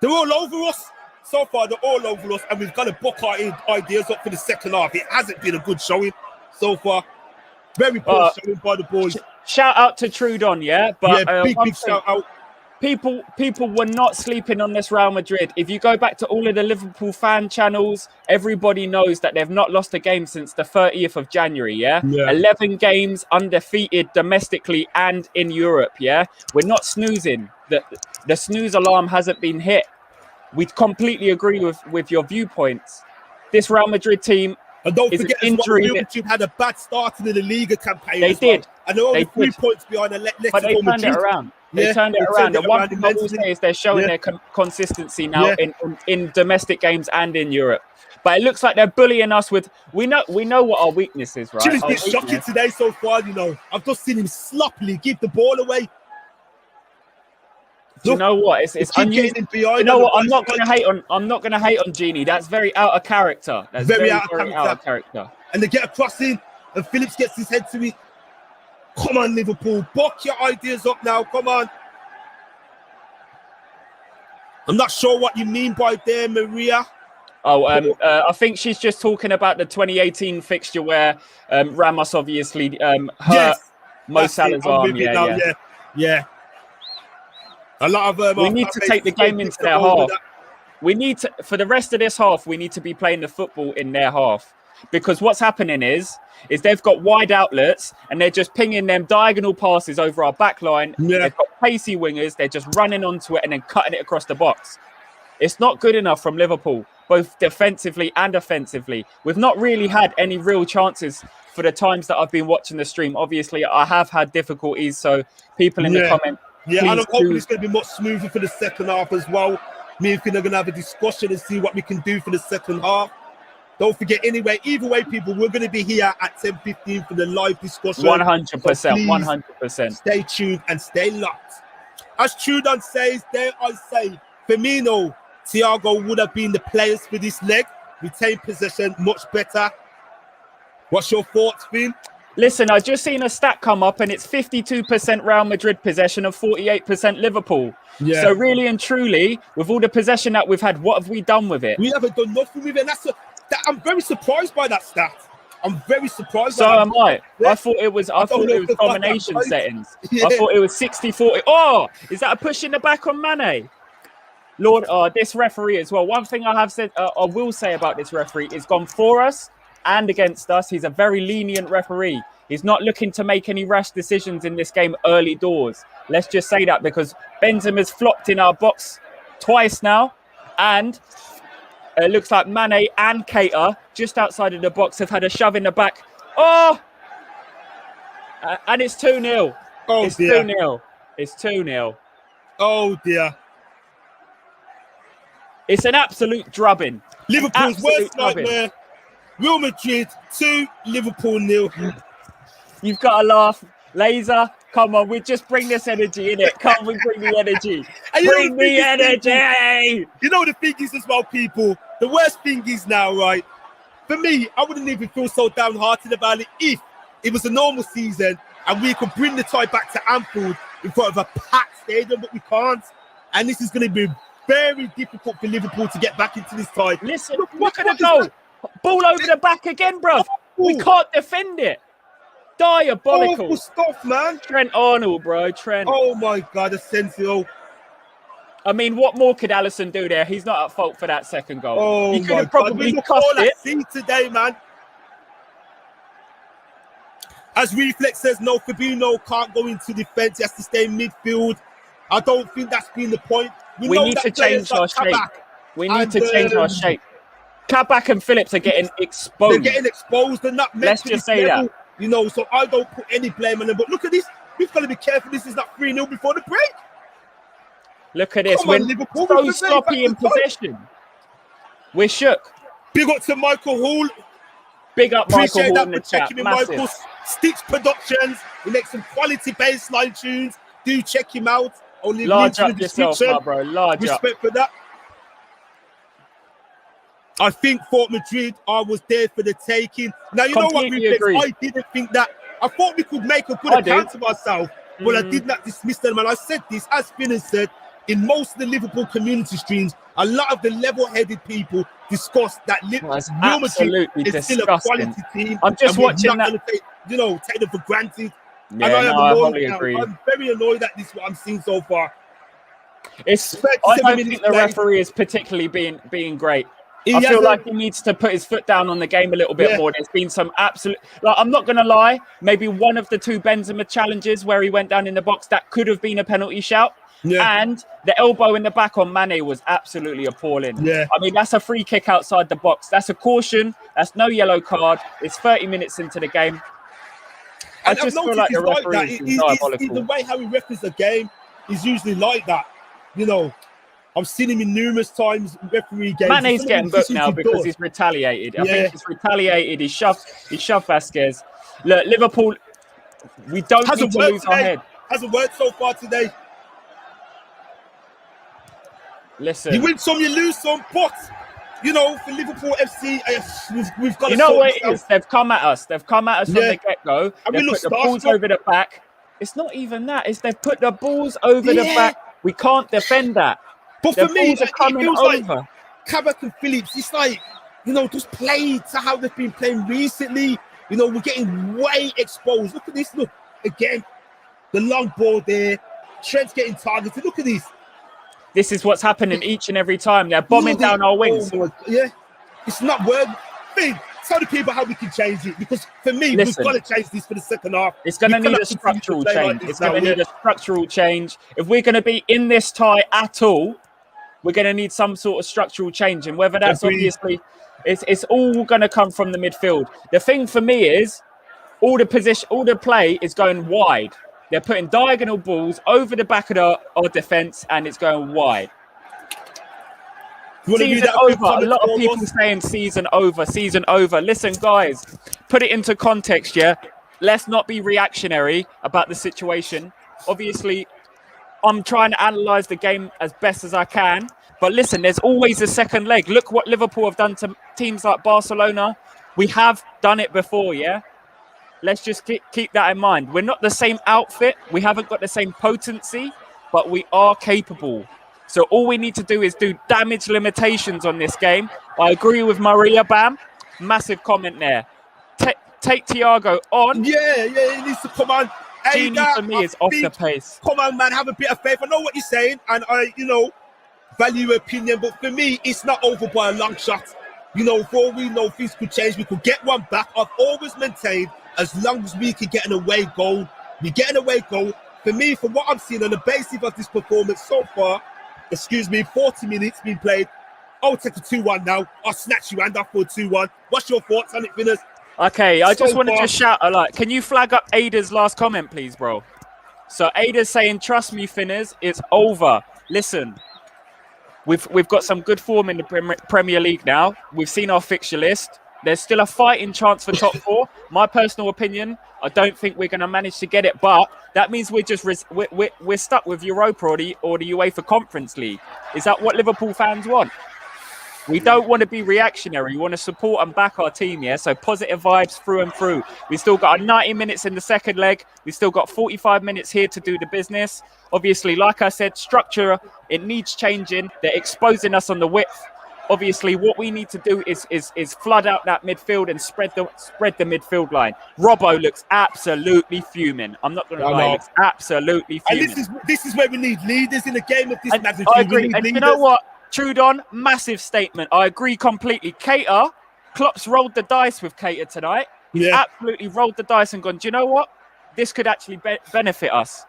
they're all over us. So far, they're all over us, and we've got to book our ideas up for the second half. It hasn't been a good showing so far. Very poor showing by the boys. Shout out to Trudon, yeah? But big shout out. people were not sleeping on this Real Madrid. If you go back to all of the Liverpool fan channels, everybody knows that they've not lost a game since the 30th of January, yeah? 11 games undefeated domestically and in Europe, yeah? We're not snoozing. The snooze alarm hasn't been hit. We completely agree with your viewpoints. This Real Madrid team, and don't forget as well, Real Madrid had a bad start in the Liga campaign. They did. Well. And they're only 3 points behind. But they turned it around. They turned it around. And one thing I will say is they're showing their consistency now in domestic games and in Europe. But it looks like they're bullying us with. We know what our weakness is, right? Jimmy's been shocking today so far. You know, I've just seen him sloppily give the ball away. Do you know what? It's unusual. You know what? I'm not going to hate on Genie. That's very out of character. That's very out of character. And they get a crossing, and Phillips gets his head to it. Come on, Liverpool. Buck your ideas up now. Come on. I'm not sure what you mean by there, Maria. Oh, I think she's just talking about the 2018 fixture where Ramos obviously hurt Mo Salah's arm. Yeah. A lot of we need to take the game into their half. We need to, for the rest of this half, we need to be playing the football in their half. Because what's happening is they've got wide outlets and they're just pinging them diagonal passes over our back line. Yeah. They've got pacey wingers. They're just running onto it and then cutting it across the box. It's not good enough from Liverpool, both defensively and offensively. We've not really had any real chances for the times that I've been watching the stream. Obviously, I have had difficulties. So people in the comments. Yeah, and I'm hoping it's going to be much smoother for the second half as well. Me and Finn are going to have a discussion and see what we can do for the second half. Don't forget, anyway, either way, people, we're going to be here at 10:15 for the live discussion. 100%, 100%. Stay tuned and stay locked. As Trudon says, dare I say, Firmino, Thiago would have been the players for this leg. Retain possession much better. What's your thoughts, Finn? Listen, I've just seen a stat come up and it's 52% Real Madrid possession and 48% Liverpool. Yeah. So really and truly, with all the possession that we've had, what have we done with it? We haven't done nothing with it. I'm very surprised by that stat. I'm very surprised. So am I. I thought it was domination settings. Yeah. I thought it was 60-40. Oh, is that a push in the back on Mane? Lord, this referee as well. One thing I will say about this referee is gone for us and against us. He's a very lenient referee. He's not looking to make any rash decisions in this game early doors. Let's just say that, because Benzema's flopped in our box twice now, and it looks like Mane and Keita just outside of the box have had a shove in the back. Oh! And it's 2-0. Oh, it's dear. 2-0. It's 2-0. Oh, dear. It's an absolute drubbing. Liverpool's worst nightmare. Real Madrid 2, Liverpool 0. You've got to laugh. Laser, come on, we just bring this energy in it. Come, we bring the energy. Bring the energy. You know the thing is as well, people. The worst thing is now, right? For me, I wouldn't even feel so downhearted about it if it was a normal season and we could bring the tie back to Anfield in front of a packed stadium, but we can't. And this is going to be very difficult for Liverpool to get back into this tie. Listen, look at the goal. Ball over the back again, bro. We can't defend it. Diabolical. Awful stuff, man. Trent Arnold, bro. Trent. Oh, my God. Asensio. I mean, what more could Alisson do there? He's not at fault for that second goal. Oh, he could have probably cost it. See today, man. As Reflex says, no, Fabinho can't go into defence. He has to stay in midfield. I don't think that's been the point. We need to change our shape. We need to change our shape. Kabak and Phillips are getting exposed. They're getting exposed and not meant Let's to just this say level, that. You know, so I don't put any blame on them. But look at this. We've got to be careful. This is not 3-0 before the break. Look at this. We're so sloppy in possession. We're shook. Big up to Michael Hall. Big up Michael Hall in the chat. Massive. Michael. Stitch Productions. He makes some quality bassline tunes. Do check him out. Only large up yourself, my bro. Large up. Respect for that. I think Fort Madrid, I was there for the taking. Now, you know what, Reflex? I didn't think that. I thought we could make a good account of ourselves, but I did not dismiss them. And I said this, as Finn has said, in most of the Liverpool community streams, a lot of the level-headed people discuss that Real Madrid is still a quality team. I'm just watching that. Take them for granted. Yeah, and I wholly agree. I'm very annoyed at this, what I'm seeing so far. I 37 don't minutes think the played. referee is particularly being great. He I feel hasn't- like he needs to put his foot down on the game a little bit more. There's been some absolute, like, I'm not going to lie, maybe one of the two Benzema challenges where he went down in the box, that could have been a penalty shout. Yeah. And the elbow in the back on Mane was absolutely appalling. Yeah. I mean, that's a free kick outside the box. That's a caution. That's no yellow card. It's 30 minutes into the game. I And I've just feel noticed like he's the like that. referee is diabolical. The way how he refers the game is usually like that. You know, I've seen him in numerous times referee games. Mane's getting booked now because he's retaliated. I think he's retaliated. He shoved Vasquez. Look, Liverpool, we don't need to lose our head. Hasn't worked so far today. Listen. You win some, you lose some, but, you know, for Liverpool FC, we've got to... You know what it is? They've come at us. They've come at us from the get-go. They've put the balls over the back. It's not even that. It's they've put the balls over the back. We can't defend that. But for me, it feels over. like Kabak and Phillips, it's like, you know, just play to how they've been playing recently. You know, we're getting way exposed. Look at this. Look, again, the long ball there. Trent's getting targeted. Look at this. This is what's happening each and every time. They're bombing down our wings. Yeah, it's not working. Tell the people how we can change it, because for me, we've got to change this for the second half. It's going to need a structural change. It's going to need a structural change. If we're going to be in this tie at all, we're going to need some sort of structural change. And whether that's obviously, it's all going to come from the midfield. The thing for me is all the play is going wide. They're putting diagonal balls over the back of our defense, and it's going wide. Season over. A lot of people saying season over. Listen, guys, put it into context, yeah? Let's not be reactionary about the situation. Obviously, I'm trying to analyse the game as best as I can. But listen, there's always a second leg. Look what Liverpool have done to teams like Barcelona. We have done it before, yeah? Let's just keep that in mind. We're not the same outfit. We haven't got the same potency, but we are capable. So all we need to do is do damage limitations on this game. I agree with Maria Bam. Massive comment there. Take Thiago on. Yeah, he needs to come on. Genie for me is off the pace. Come on, man, have a bit of faith. I know what you're saying, and I, value your opinion, but for me, it's not over by a long shot. You know, for all we know, things could change. We could get one back. I've always maintained, as long as we can get an away goal, we get an away goal. For me, from what I've seen on the basis of this performance so far, 40 minutes been played. I'll take a 2-1 now. I'll snatch you and off for a 2-1. What's your thoughts on it, Finners? Okay, I just wanted to shout a lot. Can you flag up Ada's last comment, please, bro? So Ada's saying, trust me, Finners, it's over. Listen, we've got some good form in the Premier League now. We've seen our fixture list. There's still a fighting chance for top four. My personal opinion, I don't think we're going to manage to get it, but that means we're stuck with Europa or the UEFA Conference League. Is that what Liverpool fans want? We don't want to be reactionary. We want to support and back our team, yeah? So positive vibes through and through. We still got 90 minutes in the second leg. We still got 45 minutes here to do the business. Obviously, like I said, structure, it needs changing. They're exposing us on the width. Obviously, what we need to do is flood out that midfield and spread the midfield line. Robbo looks absolutely fuming. I'm not going to lie, he looks absolutely fuming. And this is where we need leaders in a game of this magnitude. I agree. And you know what? Trudon, massive statement. I agree completely. Keita, Klopp's rolled the dice with Keita tonight. He's absolutely rolled the dice and gone, do you know what? This could actually benefit us.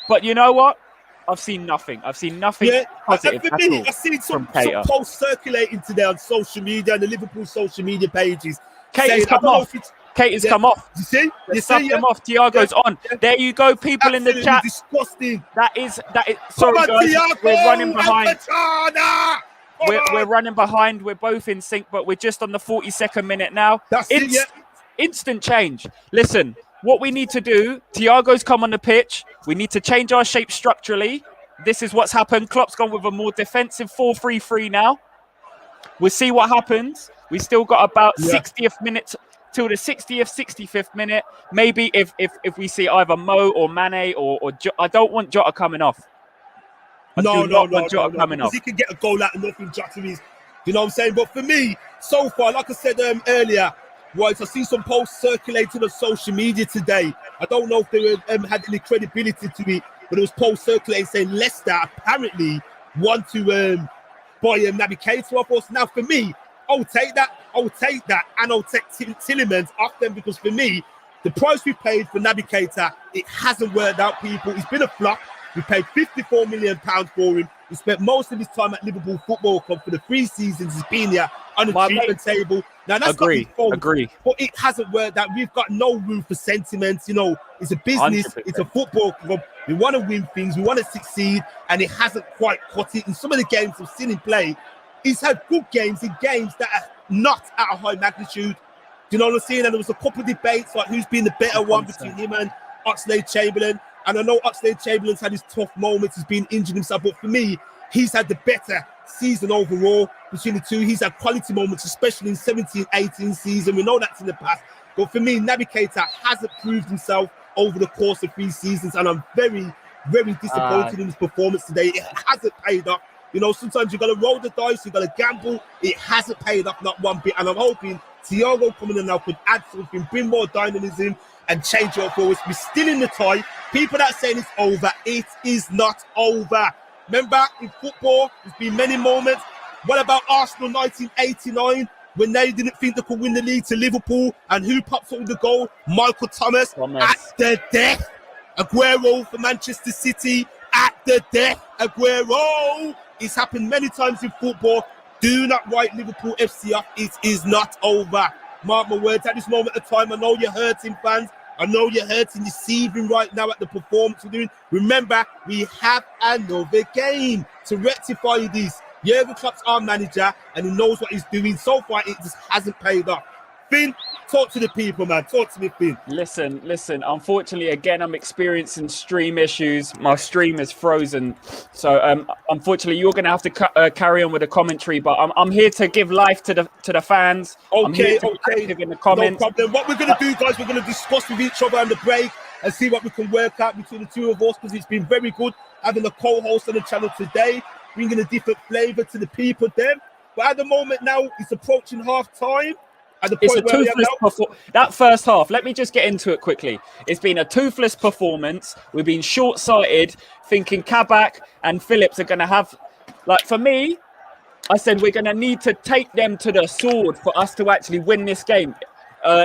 But you know what? I've seen nothing. positive for me, I've seen some posts circulating today on social media and the Liverpool social media pages. Keita's come off. Keita's come off. You see? Subbed him off. Thiago's on. There you go, people in the chat. Disgusting. That is. Sorry, guys. We're running behind. We're running behind. We're both in sync, but we're just on the 42nd minute now. Instant change. Listen. What we need to do, Thiago's come on the pitch. We need to change our shape structurally. This is what's happened. Klopp's gone with a more defensive 4-3-3 now. We'll see what happens. We still got about 60th minute till the 60th, 65th minute. Maybe if we see either Mo or Mane or I don't want Jota coming off. I do not want Jota coming off. He can get a goal out of nothing, Jota is. You know what I'm saying? But for me, so far, like I said earlier, right, I see some posts circulating on social media today. I don't know if they had any credibility to it, but it was post circulating saying Leicester apparently want to buy a Navigator off us. Now, for me, I'll take that, and I'll take Tielemans off them, because for me, the price we paid for Navigator, it hasn't worked out, people. It's been a flop. We paid £54 million for him. He spent most of his time at Liverpool Football Club for the 3 seasons he's been here on the treatment table. Now, that's not his fault, but it hasn't worked out. We've got no room for sentiments. You know, it's a business, 100%. It's a football club. We want to win things, we want to succeed, and it hasn't quite cut it. In some of the games I've seen him play, he's had good games in games that are not at a high magnitude. Do you know what I'm saying? And there was a couple of debates like who's been the better one between him and Oxlade-Chamberlain. And I know Oxlade-Chamberlain's had his tough moments, he's been injured himself, but for me, he's had the better season overall between the two. He's had quality moments, especially in 17-18 season. We know that's in the past. But for me, Navigator hasn't proved himself over the course of 3 seasons, and I'm very, very disappointed in his performance today. It hasn't paid off. You know, sometimes you got to roll the dice, you got to gamble. It hasn't paid off, not one bit. And I'm hoping Thiago coming in now could add something, bring more dynamism, and change your forwards. We're still in the tie. People that are saying it's over, it is not over. Remember, in football, there's been many moments. What about Arsenal 1989? When they didn't think they could win the league to Liverpool, and who pops up with the goal? Michael Thomas. At the death. Aguero for Manchester City at the death. Aguero. It's happened many times in football. Do not write Liverpool FC off. It is not over. Mark my words, at this moment of time, I know you're hurting, fans. I know you're hurting, you're seething right now at the performance we're doing. Remember, we have another game to rectify this. Jurgen Klopp's our manager, and he knows what he's doing. So far, it just hasn't paid off. Finn, talk to the people, man. Talk to me, Finn. Listen. Unfortunately, again, I'm experiencing stream issues. My stream is frozen. So, unfortunately, you're going to have to carry on with the commentary. But I'm here to give life to the fans. Okay. In the comments. No problem. What we're going to do, guys, we're going to discuss with each other on the break and see what we can work out between the two of us, because it's been very good having a co-host on the channel today, bringing a different flavour to the people then. But at the moment now, it's approaching half-time. It's a toothless performance. That first half, let me just get into it quickly. It's been a toothless performance. We've been short-sighted, thinking Kabak and Phillips are going to have... Like, for me, I said we're going to need to take them to the sword for us to actually win this game.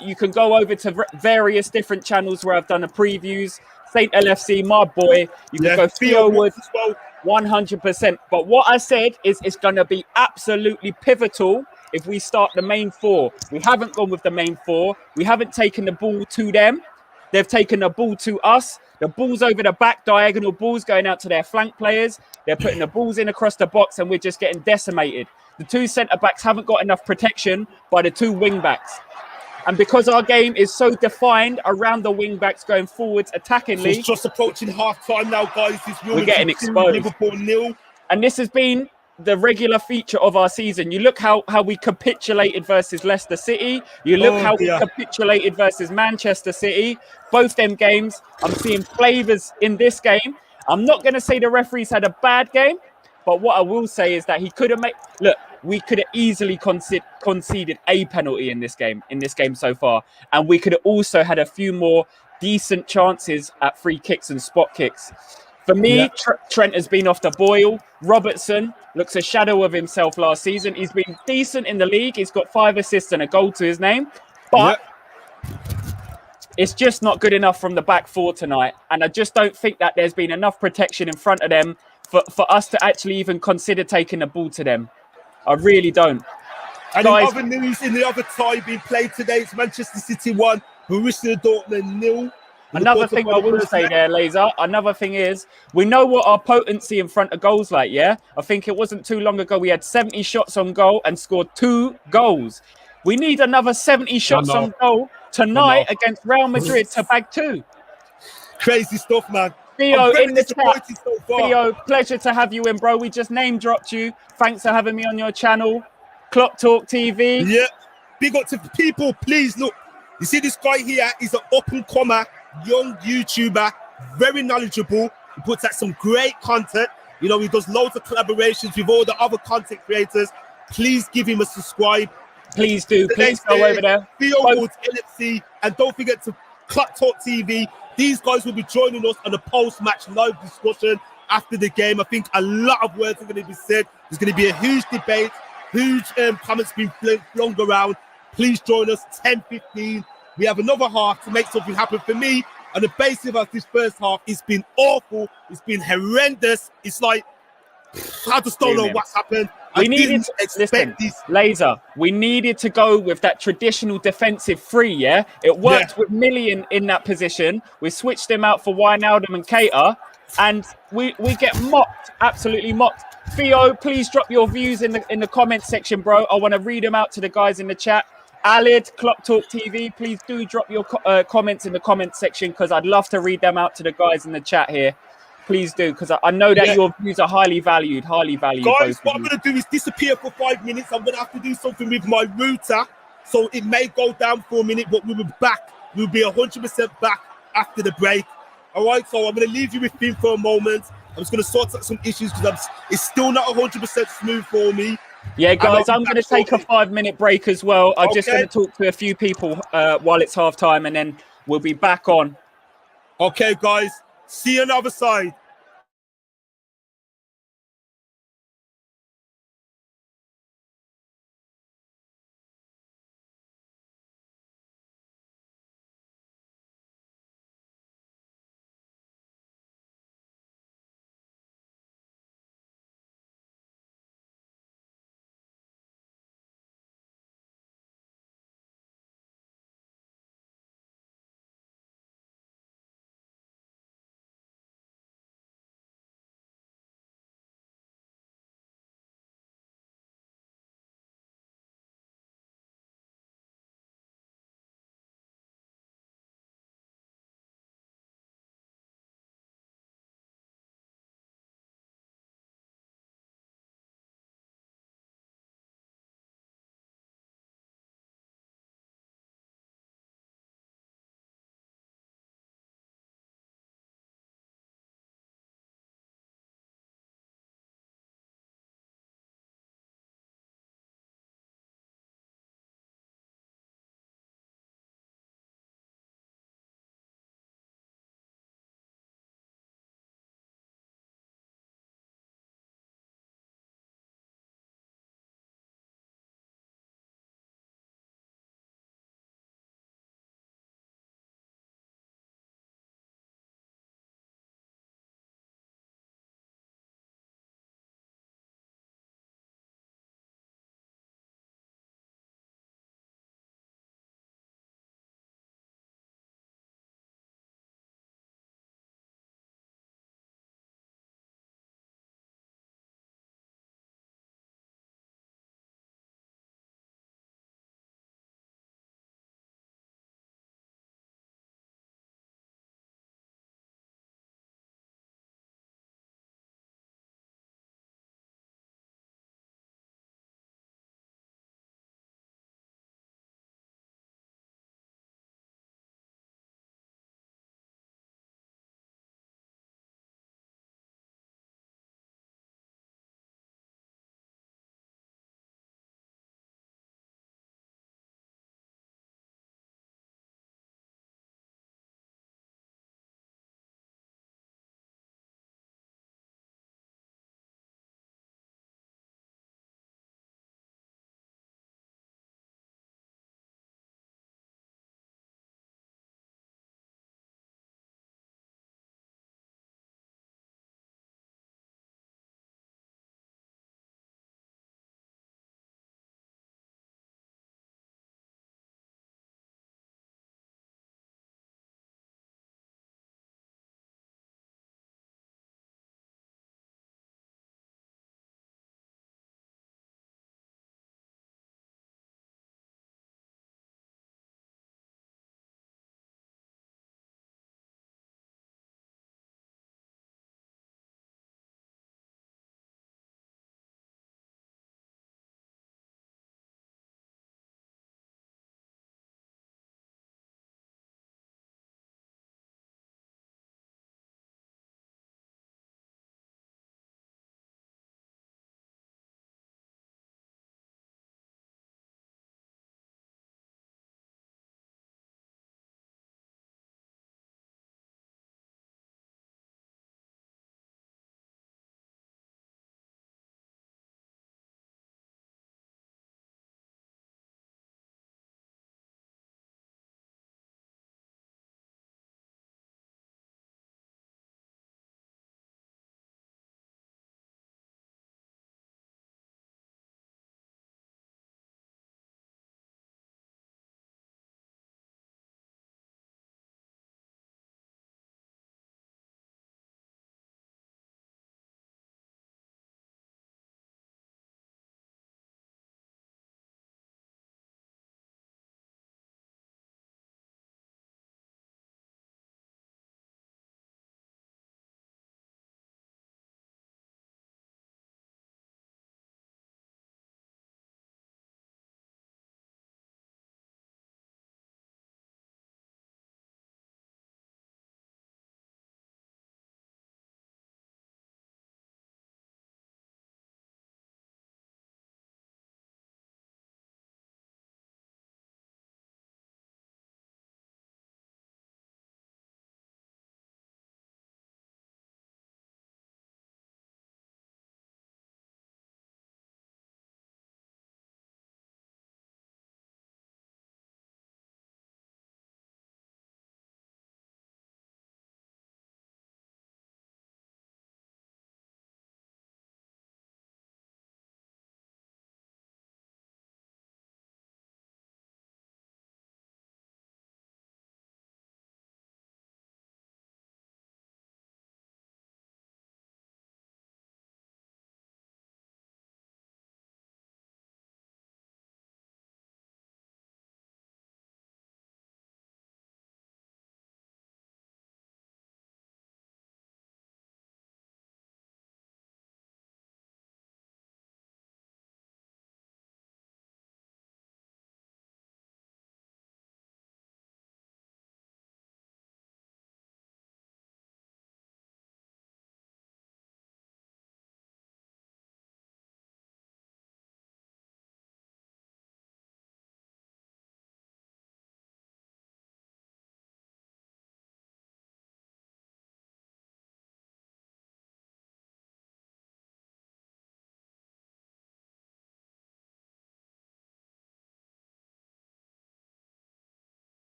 You can go over to various different channels where I've done the previews. Saint LFC, my boy. You can go Theo Wood as well. 100%. But what I said is it's going to be absolutely pivotal if we start the main 4. We haven't gone with the main 4. We haven't taken the ball to them. They've taken the ball to us. The ball's over the back, diagonal balls going out to their flank players. They're putting the balls in across the box, and we're just getting decimated. The 2 centre-backs haven't got enough protection by the 2 wing-backs. And because our game is so defined around the wing-backs going forwards attackingly... So it's just approaching half-time now, guys. We're getting exposed. Liverpool 0. And this has been the regular feature of our season. You look how we capitulated versus Leicester City. You look how we capitulated versus Manchester City. Both them games, I'm seeing flavours in this game. I'm not going to say the referees had a bad game, but what I will say is that he could have made... Look, we could have easily conceded a penalty in this game so far. And we could have also had a few more decent chances at free kicks and spot kicks. For me, Trent has been off the boil. Robertson looks a shadow of himself last season. He's been decent in the league. He's got 5 assists and a goal to his name. But it's just not good enough from the back 4 tonight. And I just don't think that there's been enough protection in front of them for us to actually even consider taking the ball to them. I really don't. And in other news, in the other tie being played today, it's Manchester City 1, Borussia Dortmund 0. Another thing I will say there, Laser, another thing is, we know what our potency in front of goals like, yeah? I think it wasn't too long ago we had 70 shots on goal and scored 2 goals. We need another 70 shots on goal tonight against Real Madrid to bag 2. Crazy stuff, man. Theo in the chat. So Theo, pleasure to have you in, bro. We just name dropped you. Thanks for having me on your channel. Clock Talk TV. Yeah. Big up to people, please look. You see this guy here is an up-and-comer young YouTuber, very knowledgeable. He puts out some great content. You know, he does loads of collaborations with all the other content creators. Please give him a subscribe. Please do. Please go over there. Theo Woods LFC, and don't forget to Clock Talk TV. these guys will be joining us on the post-match live discussion after the game. I think a lot of words are going to be said. There's going to be a huge debate, huge comments being flung around. Please join us 10:15. We have another half to make something happen. For me, on the basis of this first half, it's been awful. It's been horrendous. It's like, I just don't know what's happened. I didn't expect this. Laser, we needed to go with that traditional defensive three, yeah? It worked with Million in that position. We switched him out for Wijnaldum and Keita, and we get mocked, absolutely mocked. Theo, please drop your views in the comment section, bro. I want to read them out to the guys in the chat. Alid, Clock Talk TV, please do drop your comments in the comment section, because I'd love to read them out to the guys in the chat here. Please do, because I know that your views are highly valued. Guys, what I'm going to do is disappear for 5 minutes. I'm going to have to do something with my router, so it may go down for a minute, but we'll be back. We'll be 100% back after the break. All right, so I'm going to leave you with Finn for a moment. I'm just going to sort out some issues because it's still not 100% smooth for me. Yeah, guys, I'm going to take a 5-minute break as well. I'm just going to talk to a few people while it's half time, and then we'll be back on. Okay, guys, see you on the other side.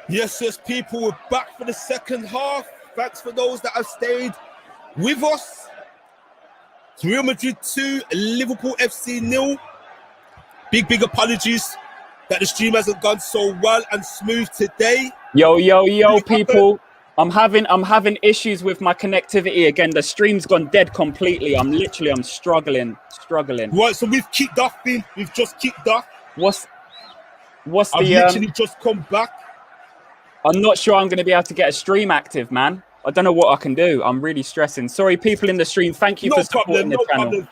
Yes, people, we're back for the second half. Thanks for those that have stayed with us. It's Real Madrid 2, Liverpool FC 0. Big apologies that the stream hasn't gone so well and smooth today. Yo, people. I'm having issues with my connectivity again. The stream's gone dead completely. I'm struggling. Right, so we've kicked off, Finn. We've just kicked off. What's I've the literally just come back. I'm not sure I'm going to be able to get a stream active, man. I don't know what I can do. I'm really stressing. Sorry, people in the stream. Thank you for supporting the channel.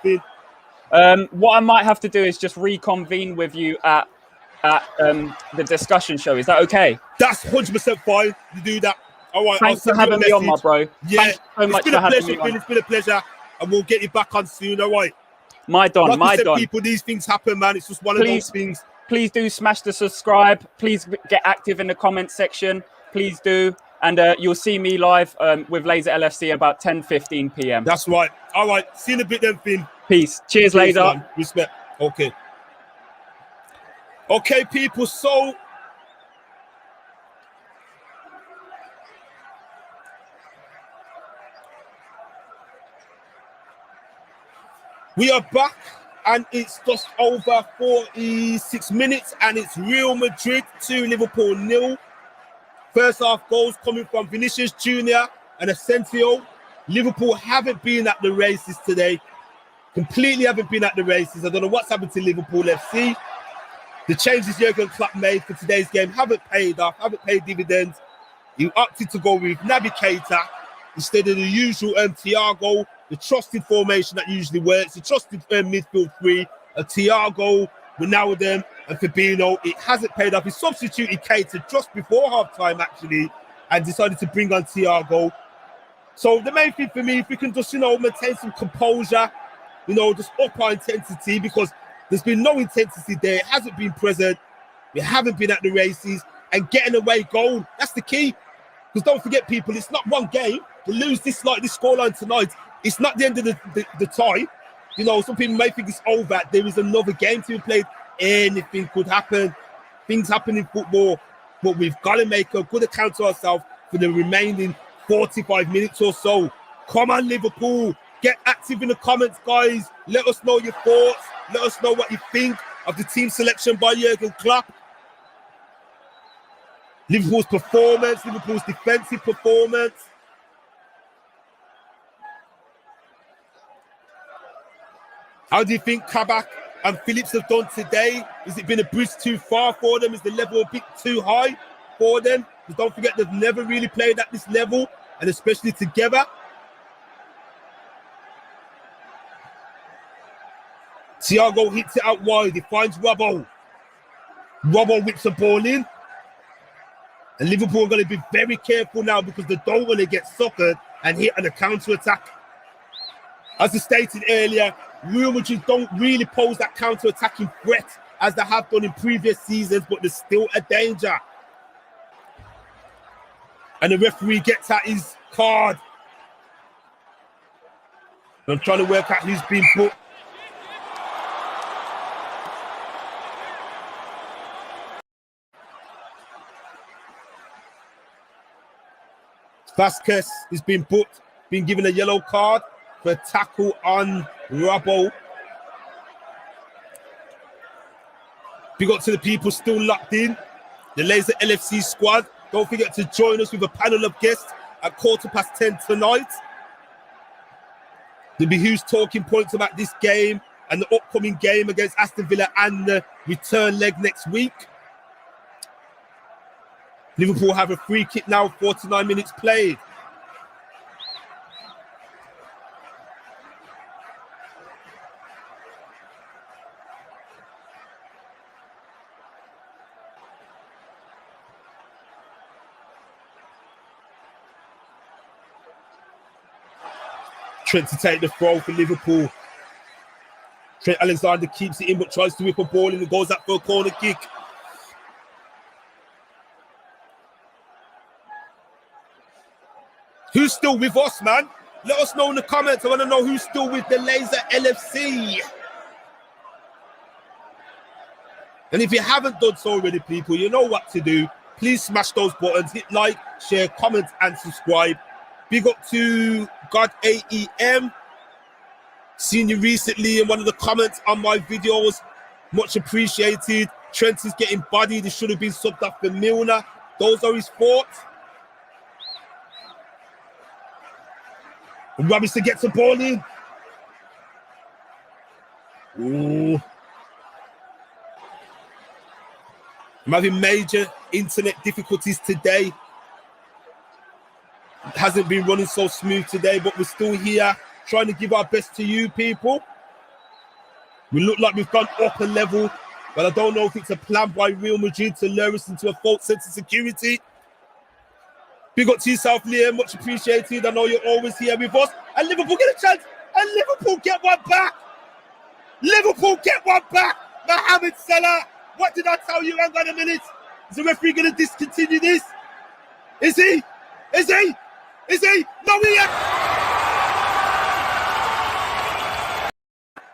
Problem, what I might have to do is just reconvene with you at the discussion show. Is that okay? That's 100% fine to do that. All right. Thanks for having me on, my bro. Yeah. Thanks so much for having me on. It's been a pleasure, and we'll get you back on soon. All right. My don. People, these things happen, man. It's just one of those things. Please do smash the subscribe. Please get active in the comment section. Please do. And you'll see me live with Laser LFC about 10:15 p.m. That's right. All right. See you in a bit then, Finn. Peace. Cheers, Laser. Man. Respect. Okay. Okay, people. So we are back, and it's just over 46 minutes, and it's Real Madrid 2, Liverpool 0. First half goals coming from Vinicius Jr. and Asensio. Liverpool haven't been at the races today. Completely haven't been at the races. I don't know what's happened to Liverpool FC. The changes Jurgen Klopp made for today's game haven't paid off, haven't paid dividends. He opted to go with Naby Keita instead of the usual Thiago, the trusted formation that usually works, the trusted midfield three, Thiago, Ronaldo, and Fabinho. It hasn't paid off. He substituted Keita just before half-time, actually, and decided to bring on Thiago. So the main thing for me, if we can just, maintain some composure, just up our intensity, because there's been no intensity there. It hasn't been present. We haven't been at the races, and getting away goal, that's the key. Because don't forget, people, it's not one game. To lose this scoreline tonight, it's not the end of the tie. Some people may think it's over. There is another game to be played. Anything could happen. Things happen in football, but we've got to make a good account of ourselves for the remaining 45 minutes or so. Come on, Liverpool. Get active in the comments, guys. Let us know your thoughts. Let us know what you think of the team selection by Jurgen Klopp. Liverpool's performance, Liverpool's defensive performance. How do you think Kabak and Phillips have done today? Has it been a bridge too far for them? Is the level a bit too high for them? Because don't forget, they've never really played at this level, and especially together. Thiago hits it out wide. He finds Robbo. Robbo whips the ball in. And Liverpool are going to be very careful now, because they don't want to get suckered and hit on a counter-attack. As I stated earlier, Real Madrid don't really pose that counter-attacking threat as they have done in previous seasons, but there's still a danger. And the referee gets out his card. I'm trying to work out who's been put. Vasquez has been given a yellow card for a tackle on Robbo. Big up to the people still locked in. The Laser LFC squad. Don't forget to join us with a panel of guests at 10:15 tonight. There'll be huge talking points about this game and the upcoming game against Aston Villa and the return leg next week. Liverpool have a free kick now, 49 minutes played. Trent to take the throw for Liverpool. Trent Alexander keeps it in but tries to whip a ball in and goes out for a corner kick. Who's still with us, man? Let us know in the comments. I want to know who's still with the Laser LFC. And if you haven't done so already, people, you know what to do. Please smash those buttons, hit like, share, comment, and subscribe. Big up to God AEM. Seen you recently in one of the comments on my videos. Much appreciated. Trent is getting bodied. He should have been subbed up for Milner. Those are his thoughts. Robinson gets the ball in. Ooh. I'm having major internet difficulties today. It hasn't been running so smooth today, but we're still here trying to give our best to you people. We look like we've gone up a level, but I don't know if it's a plan by Real Madrid to lure us into a false sense of security. Big up to yourself, Liam. Much appreciated. I know you're always here with us. And Liverpool get a chance. And Liverpool get one back. Liverpool get one back. Mohamed Salah. What did I tell you? Hang on a minute. Is the referee going to discontinue this? Is he? Is he? Is he? No, he is.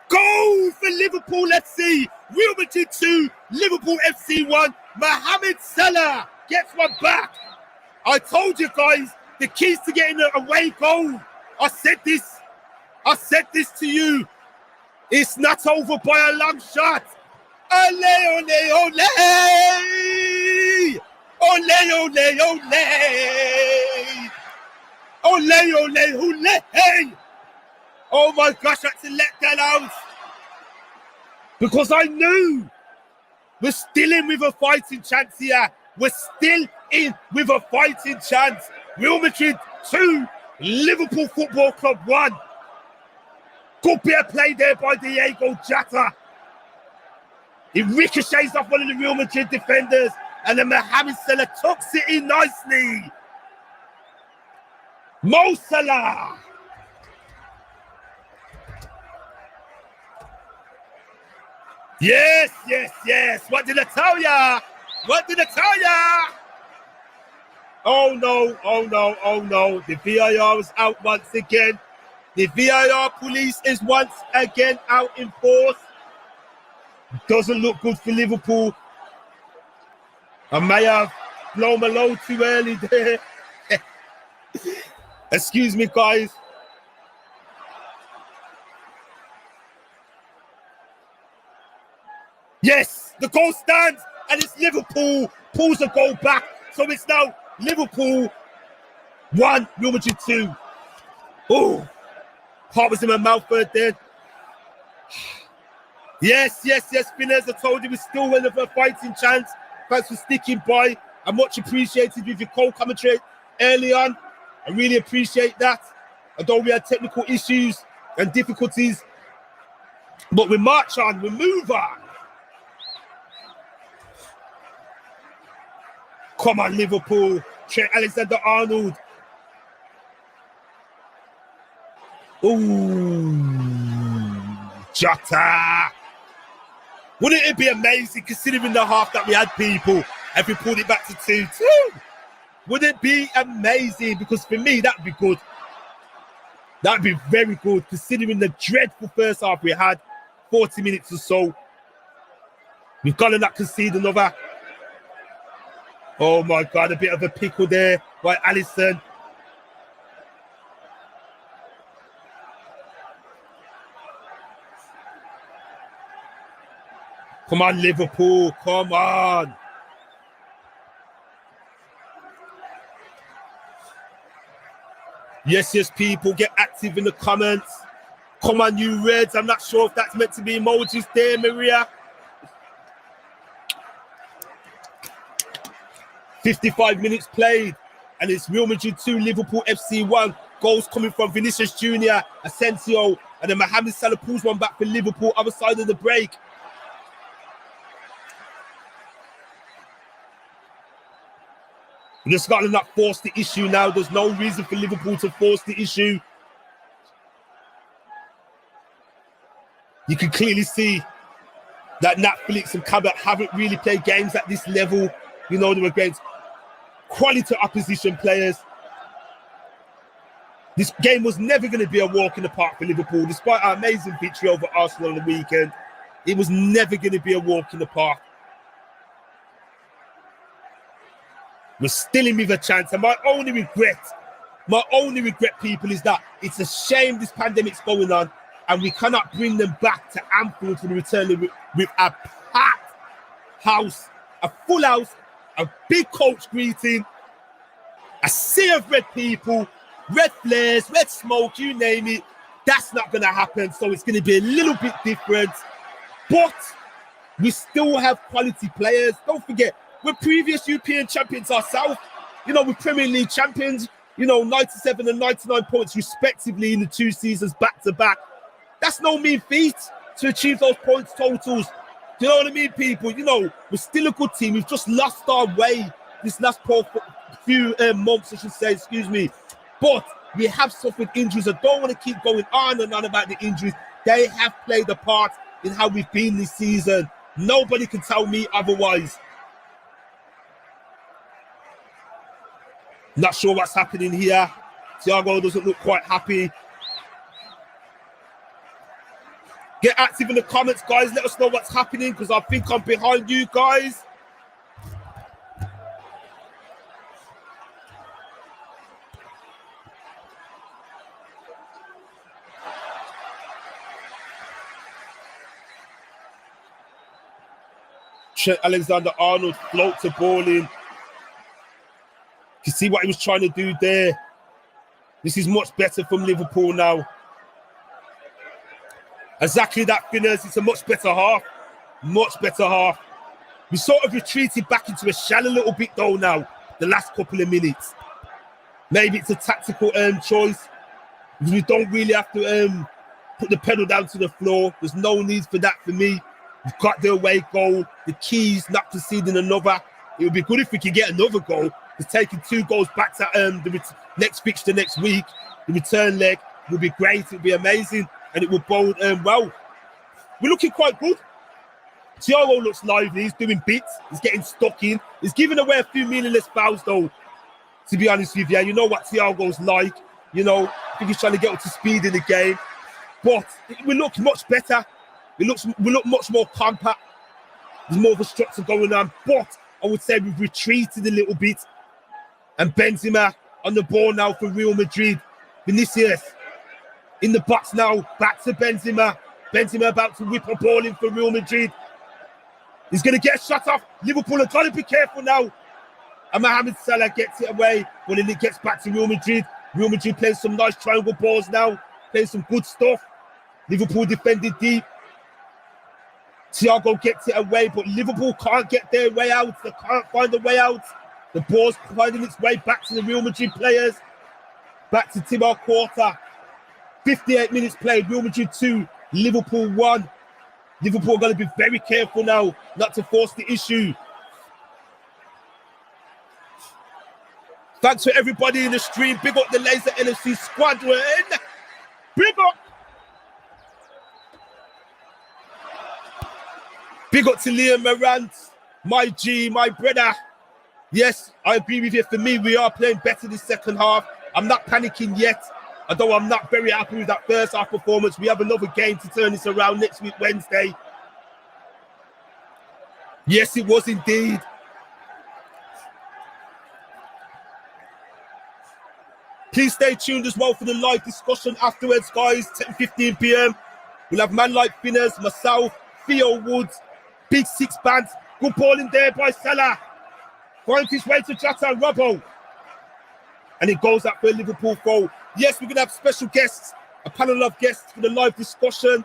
Goal for Liverpool FC. Real Madrid 2, Liverpool FC 1. Mohamed Salah gets one back. I told you guys, the keys to getting an away goal. I said this to you. It's not over by a long shot. Ole, ole, ole. Ole, ole, ole. Ole, ole, ole. Oh my gosh, I had to let that out. Because I knew we're still in with a fighting chance here. We're still in with a fighting chance. Real Madrid 2, Liverpool Football Club 1. Good bit of play there by Diego Jota. He ricochets off one of the Real Madrid defenders, and then Mohamed Salah tucks it in nicely. Mo Salah. Yes, yes, yes. What did I tell ya? What did I tell ya? Oh no, oh no, oh no. The VAR is out once again. The VAR police is once again out in force. Doesn't look good for Liverpool. I may have blown my load too early there. Excuse me, guys. Yes, the goal stands, and it's Liverpool pulls the goal back. So it's now Liverpool 1, Real Madrid 2. Oh, heart was in my mouth there. Yes, yes, yes, Finesse, I told you we're still in a fighting chance. Thanks for sticking by. I'm much appreciated with your co-commentary early on. I really appreciate that. Although we had technical issues and difficulties, but we march on, we move on. Come on, Liverpool. Trent Alexander-Arnold. Ooh, Jota. Wouldn't it be amazing, considering the half that we had people, if we pulled it back to 2-2? Wouldn't it be amazing? Because for me, that'd be good. That'd be very good, considering the dreadful first half we had, 40 minutes or so. We've got to not concede another. Oh my God, a bit of a pickle there by Alisson. Come on, Liverpool, come on. Yes, yes, people, get active in the comments. Come on, you Reds. I'm not sure if that's meant to be emojis there, Maria. 55 minutes played, and it's Real Madrid 2, Liverpool FC 1. Goals coming from Vinicius Jr., Asensio, and then Mohamed Salah pulls one back for Liverpool, other side of the break. We just got to not force the issue now. There's no reason for Liverpool to force the issue. You can clearly see that Nat Phillips and Cabot haven't really played games at this level. You know, they were against quality opposition players. This game was never going to be a walk in the park for Liverpool. Despite our amazing victory over Arsenal on the weekend, it was never going to be a walk in the park. We're still in with a chance. And my only regret, people, is that it's a shame this pandemic's going on and we cannot bring them back to Anfield for the return with a packed house, a full house, a big coach greeting, a sea of red people, red flares, red smoke, you name it. That's not going to happen. So it's going to be a little bit different. But we still have quality players. Don't forget, we're previous European champions ourselves. You know, we're Premier League champions, 97 and 99 points respectively in the 2 seasons back to back. That's no mean feat to achieve those points totals. Do you know what I mean, people? We're still a good team. We've just lost our way this last few months, I should say, excuse me. But we have suffered injuries. I don't want to keep going on and on about the injuries. They have played a part in how we've been this season. Nobody can tell me otherwise. Not sure what's happening here. Thiago doesn't look quite happy. Get active in the comments, guys. Let us know what's happening because I think I'm behind you guys. Trent Alexander-Arnold floats a ball in. You see what he was trying to do there. This is much better from Liverpool now. Exactly that, Finners. It's a much better half. Much better half. We sort of retreated back into a shell a little bit though now, the last couple of minutes. Maybe it's a tactical choice. We don't really have to put the pedal down to the floor. There's no need for that for me. We've got the away goal. The keys not conceding another. It would be good if we could get another goal. It's taking 2 goals back to the next fixture next week. The return leg would be great. It would be amazing. And it will bode well. We're looking quite good. Thiago looks lively. He's doing bits. He's getting stuck in. He's giving away a few meaningless fouls, though, to be honest with you. You know what Thiago's like. I think he's trying to get up to speed in the game. But we look much better. We look much more compact. There's more of a structure going on. But I would say we've retreated a little bit. And Benzema on the ball now for Real Madrid. Vinicius in the box now. Back to Benzema. Benzema about to whip a ball in for Real Madrid. He's going to get a shot off. Liverpool have got to be careful now. And Mohamed Salah gets it away. But then it gets back to Real Madrid. Real Madrid playing some nice triangle balls now. Playing some good stuff. Liverpool defended deep. Thiago gets it away, but Liverpool can't get their way out. They can't find a way out. The ball's finding its way back to the Real Madrid players. Back to Thibaut Courtois. 58 minutes played. Real Madrid 2, Liverpool 1. Liverpool got to be very careful now not to force the issue. Thanks for everybody in the stream. Big up the Laser LFC squadron. Big up. Big up to Liam Morant, my G, my brother. Yes, I agree with you. For me, we are playing better this second half. I'm not panicking yet, although I'm not very happy with that first half performance. We have another game to turn this around next week, Wednesday. Yes, it was indeed. Please stay tuned as well for the live discussion afterwards, guys. 10:15 p.m. We'll have man like Finners, myself, Theo Woods, Big Six Bands. Good ball in there by Salah. Finds his way to Jota and Robbo. And it goes up for a Liverpool goal. Yes, we're going to have special guests, a panel of guests for the live discussion.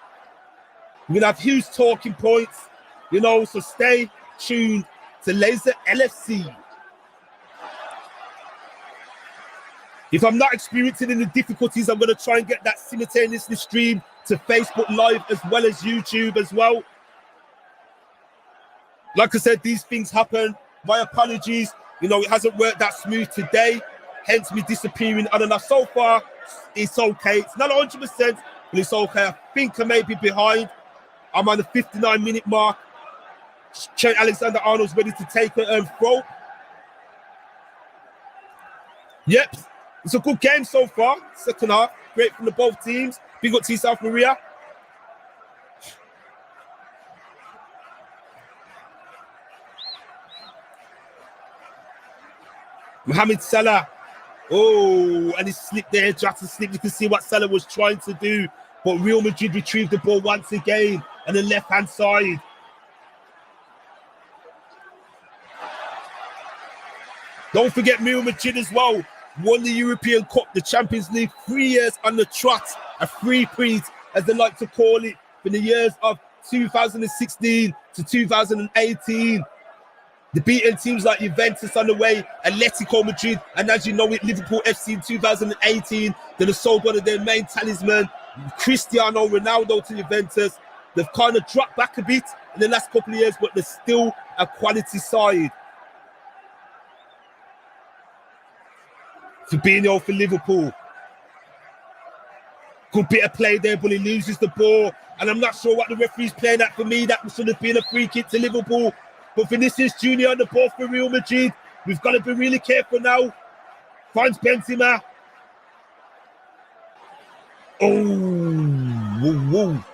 We're going to have huge talking points, so stay tuned to Laser LFC. If I'm not experiencing any difficulties, I'm going to try and get that simultaneously streamed to Facebook Live as well as YouTube as well. Like I said, these things happen. My apologies. It hasn't worked that smooth today. Hence me disappearing on and off. So far, it's okay. It's not 100%, but it's okay. I think I may be behind. I'm on the 59-minute mark. Trent Alexander-Arnold's ready to take a throw. Yep. It's a good game so far. Second half. Great from the both teams. Big up to South Maria. Mohamed Salah. Oh, and he slipped there. Jota slipped. You can see what Salah was trying to do. But Real Madrid retrieved the ball once again on the left-hand side. Don't forget Real Madrid as well. Won the European Cup, the Champions League, 3 years on the trot. A three-peat, as they like to call it, for the years of 2016 to 2018. The beaten teams like Juventus on the way, Atletico Madrid, and as you know it, Liverpool FC in 2018. They have sold one of their main talisman, Cristiano Ronaldo, to Juventus. They've kind of dropped back a bit in the last couple of years, but they're still a quality side. Fabinho for Liverpool. Good bit of play there, but he loses the ball. And I'm not sure what the referee's playing at. For me, that should have been a free kick to Liverpool. But Vinicius Jr. on the ball for Real Madrid. We've got to be really careful now. Finds Benzema. Oh,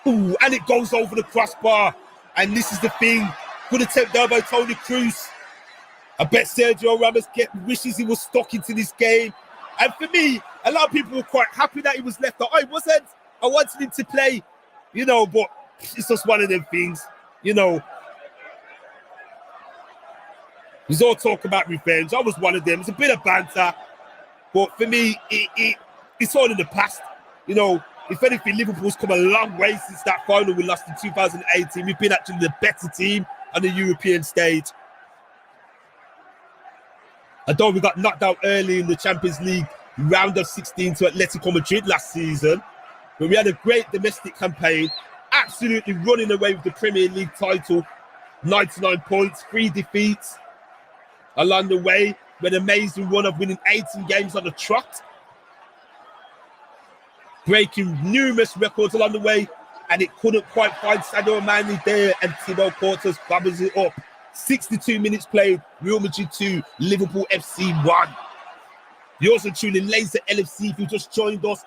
and it goes over the crossbar. And this is the thing. Good attempt there by Toni Kroos. I bet Sergio Ramos wishes he was stuck into this game. And for me, a lot of people were quite happy that he was left out. I wasn't. I wanted him to play, but it's just one of them things, There's all talk about revenge. I was one of them. It's a bit of banter. But for me, it's all in the past. If anything, Liverpool's come a long way since that final we lost in 2018. We've been actually the better team on the European stage. Although we got knocked out early in the Champions League round of 16 to Atletico Madrid last season. But we had a great domestic campaign, absolutely running away with the Premier League title. 99 points, 3 defeats along the way. We had an amazing run of winning 18 games on the trot. Breaking numerous records along the way. And it couldn't quite find Sadio Mane there. And Thibaut Courtois bubbles it up. 62 minutes played, Real Madrid 2, Liverpool FC 1. You're also tuning Laser LFC if you just joined us.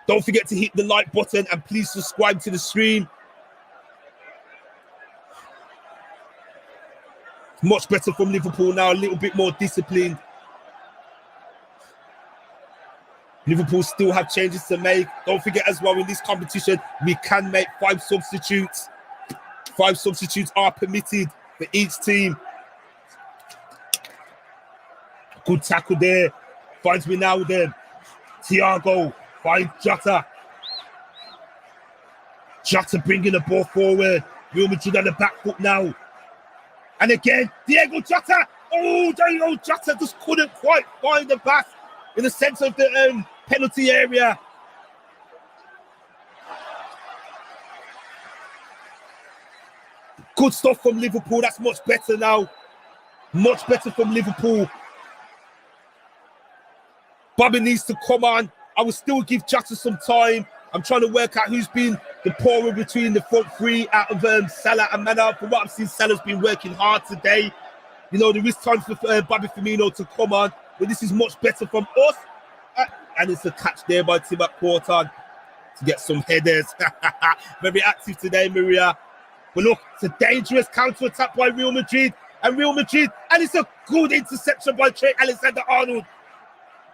Don't forget to hit the like button and please subscribe to the stream. Much better from Liverpool now, a little bit more disciplined. Liverpool still have changes to make. Don't forget as well, in this competition, we can make 5 substitutes. 5 substitutes are permitted for each team. Good tackle there. Finds Ronaldo. Thiago finds Jota. Jota bringing the ball forward. Real Madrid on the back foot now. And again, Diego Jota. Oh, Diego Jota just couldn't quite find the pass in the centre of the penalty area. Good stuff from Liverpool. That's much better now. Much better from Liverpool. Bobby needs to come on. I will still give Jota some time. I'm trying to work out who's been the poorer between the front three out of Salah and Mane. From what I've seen, Salah's been working hard today. There is time for Bobby Firmino to come on. But this is much better from us. And it's a catch there by Thibaut Courtois to get some headers. Very active today, Maria. But look, it's a dangerous counter-attack by Real Madrid. And it's a good interception by Trent Alexander-Arnold.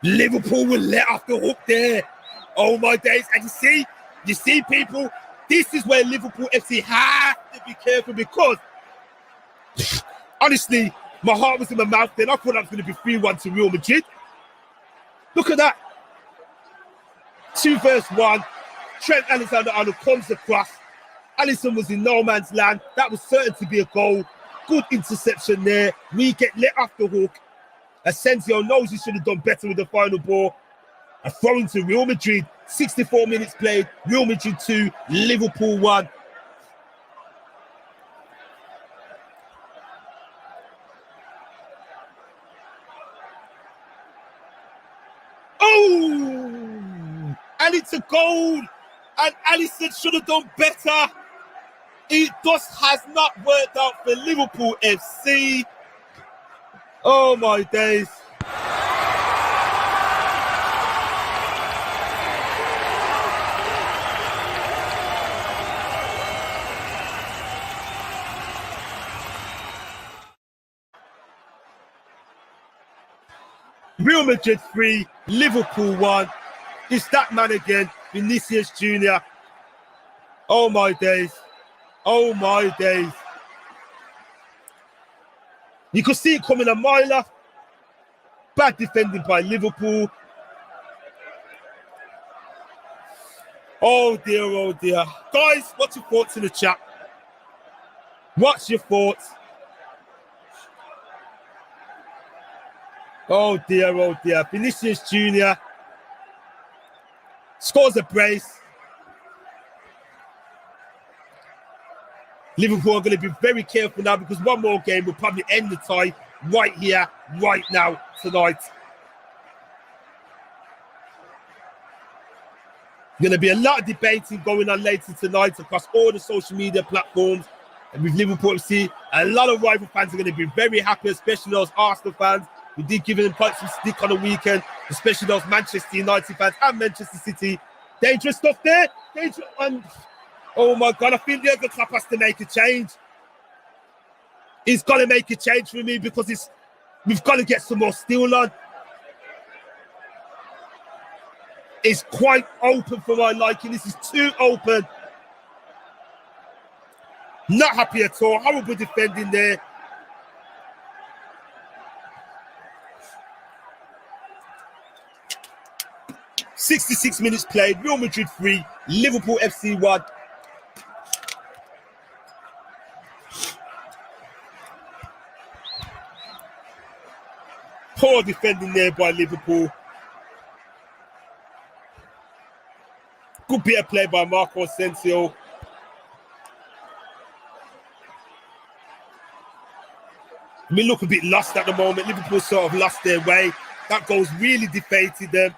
Liverpool will let off the hook there. Oh my days. And you see people, this is where Liverpool FC have to be careful because, honestly, my heart was in my mouth then. I thought I was going to be 3-1 to Real Madrid. Look at that. 2 versus 1. Trent Alexander-Arnold comes across. Alisson was in no man's land. That was certain to be a goal. Good interception there. We get let off the hook. Asensio knows he should have done better with the final ball. A throw into Real Madrid. 64 minutes played. Real Madrid 2, Liverpool 1. Oh! And it's a goal. And Alisson should have done better. It just has not worked out for Liverpool FC. Oh my days. Real Madrid 3, Liverpool 1. It's that man again, Vinicius Jr. Oh my days. Oh my days. You could see it coming a mile off. Bad defending by Liverpool. Oh dear, oh dear. Guys, what's your thoughts in the chat? What's your thoughts? Oh dear. Vinicius Jr. scores a brace. Liverpool are going to be very careful now because one more game will probably end the tie right here, right now, tonight. Going to be a lot of debating going on later tonight across all the social media platforms. And with Liverpool FC, a lot of rival fans are going to be very happy, especially those Arsenal fans. We did give them quite some stick on the weekend, especially those Manchester United fans and Manchester City. Dangerous stuff there. Dangerous. Oh my God, I feel Jurgen Klopp has to make a change. He's got to make a change for me because we've got to get some more steel on. It's quite open for my liking. This is too open. Not happy at all. Horrible defending there. "66 minutes played. Real Madrid 3, Liverpool FC 1. Poor defending there by Liverpool. Good bit of play by Marco Asensio. We look a bit lost at the moment. Liverpool sort of lost their way. That goal's really defeated them.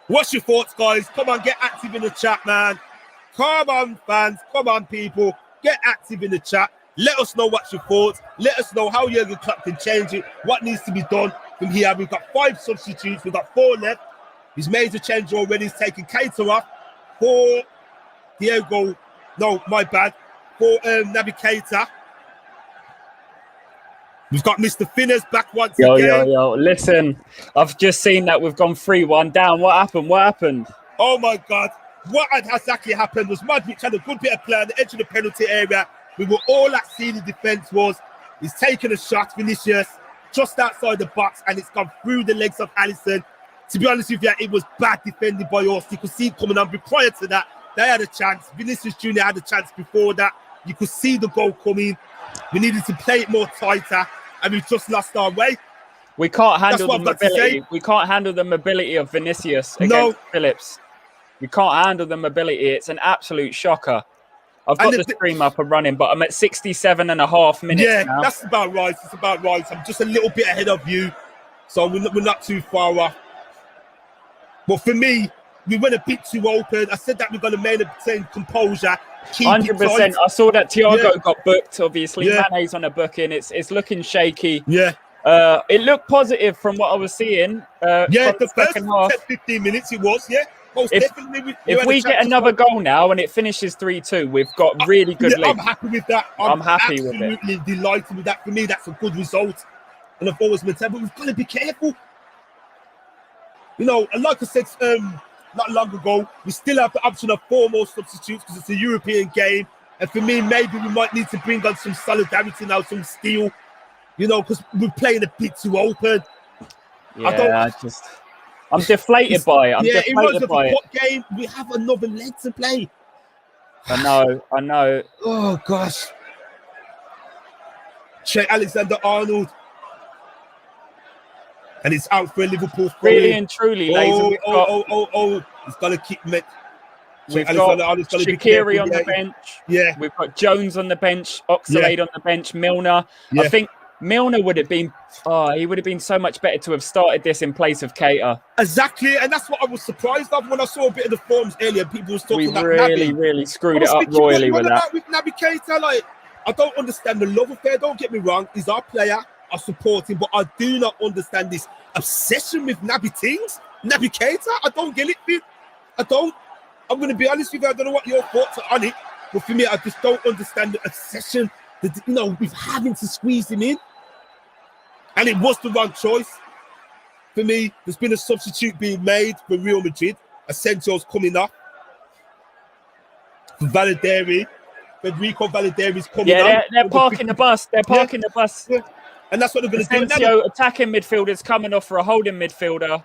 What's your thoughts, guys? Come on, get active in the chat, man. Come on, fans. Come on, people. Get active in the chat. Let us know what's your thoughts. Let us know how Jurgen Klopp can change it. What needs to be done from here. We've got 5 substitutes. We've got 4 left. He's made a change already. He's taken Keita off for Diego. No, my bad. For Naby Keita. We've got Mr. Finners back once again. Yo. Listen, I've just seen that we've gone 3-1 down. What happened? Oh my God. What had exactly happened was Madrid had a good bit of play on the edge of the penalty area. We were all at sea the defence was. He's taken a shot, Vinicius, just outside the box, and it's gone through the legs of Alisson. To be honest with you, it was bad defending by us. You could see it coming on. But prior to that, they had a chance. Vinicius Jr. had a chance before that. You could see the goal coming. We needed to play it more tighter, and we've just lost our way. We can't handle the mobility. We can't handle the mobility of Vinicius against Phillips. We can't handle the mobility. It's an absolute shocker. I've got the stream up and running, but I'm at 67.5 minutes now. Yeah, that's about right. It's about right. I'm just a little bit ahead of you, so we're not too far off. But for me, we went a bit too open. I said that we're going to maintain composure. 100%. I saw that Thiago got booked, obviously. Mane's on a booking. It's looking shaky. Yeah. It looked positive from what I was seeing. The first 10-15 minutes it was, Most definitely. If we get another goal now and it finishes 3-2, we've got really good lead. I'm happy with that. I'm happy with it. Absolutely delighted with that. For me, that's a good result. And I've always been saying, but we've got to be careful. You know, and like I said not long ago, we still have the option of 4 more substitutes because it's a European game. And for me, maybe we might need to bring on some solidarity now, some steel, you know, because we're playing a bit too open. Yeah, I'm deflated by it. I'm deflated by it. Game, we have another leg to play. I know. Oh, gosh. Trent Alexander-Arnold. And it's out for a Liverpool throw. Really and truly, Laser. He's got to keep it. We've got Shaqiri on the bench. Yeah. We've got Jones on the bench, Oxlade on the bench, Milner. Yeah. I think Milner would have been, he would have been so much better to have started this in place of Keita. Exactly, and that's what I was surprised of when I saw a bit of the forms earlier. People was talking about Naby. We really screwed it up royally with that. With Naby Keita, like, I don't understand the love affair. Don't get me wrong, he's our player. I support him, but I do not understand this obsession with Naby things. Naby Keita, I don't get it. I don't. I'm going to be honest with you. I don't know what your thoughts are on it, but for me, I just don't understand the obsession. With having to squeeze him in, and it was the wrong choice. for me, there's been a substitute being made for Real Madrid. Asensio's coming up. Valladeri. Federico Valladeri's coming up. Yeah, they're parking the bus. They're parking the bus. Yeah. And that's what they're going to do. Asensio attacking midfielders coming off for a holding midfielder.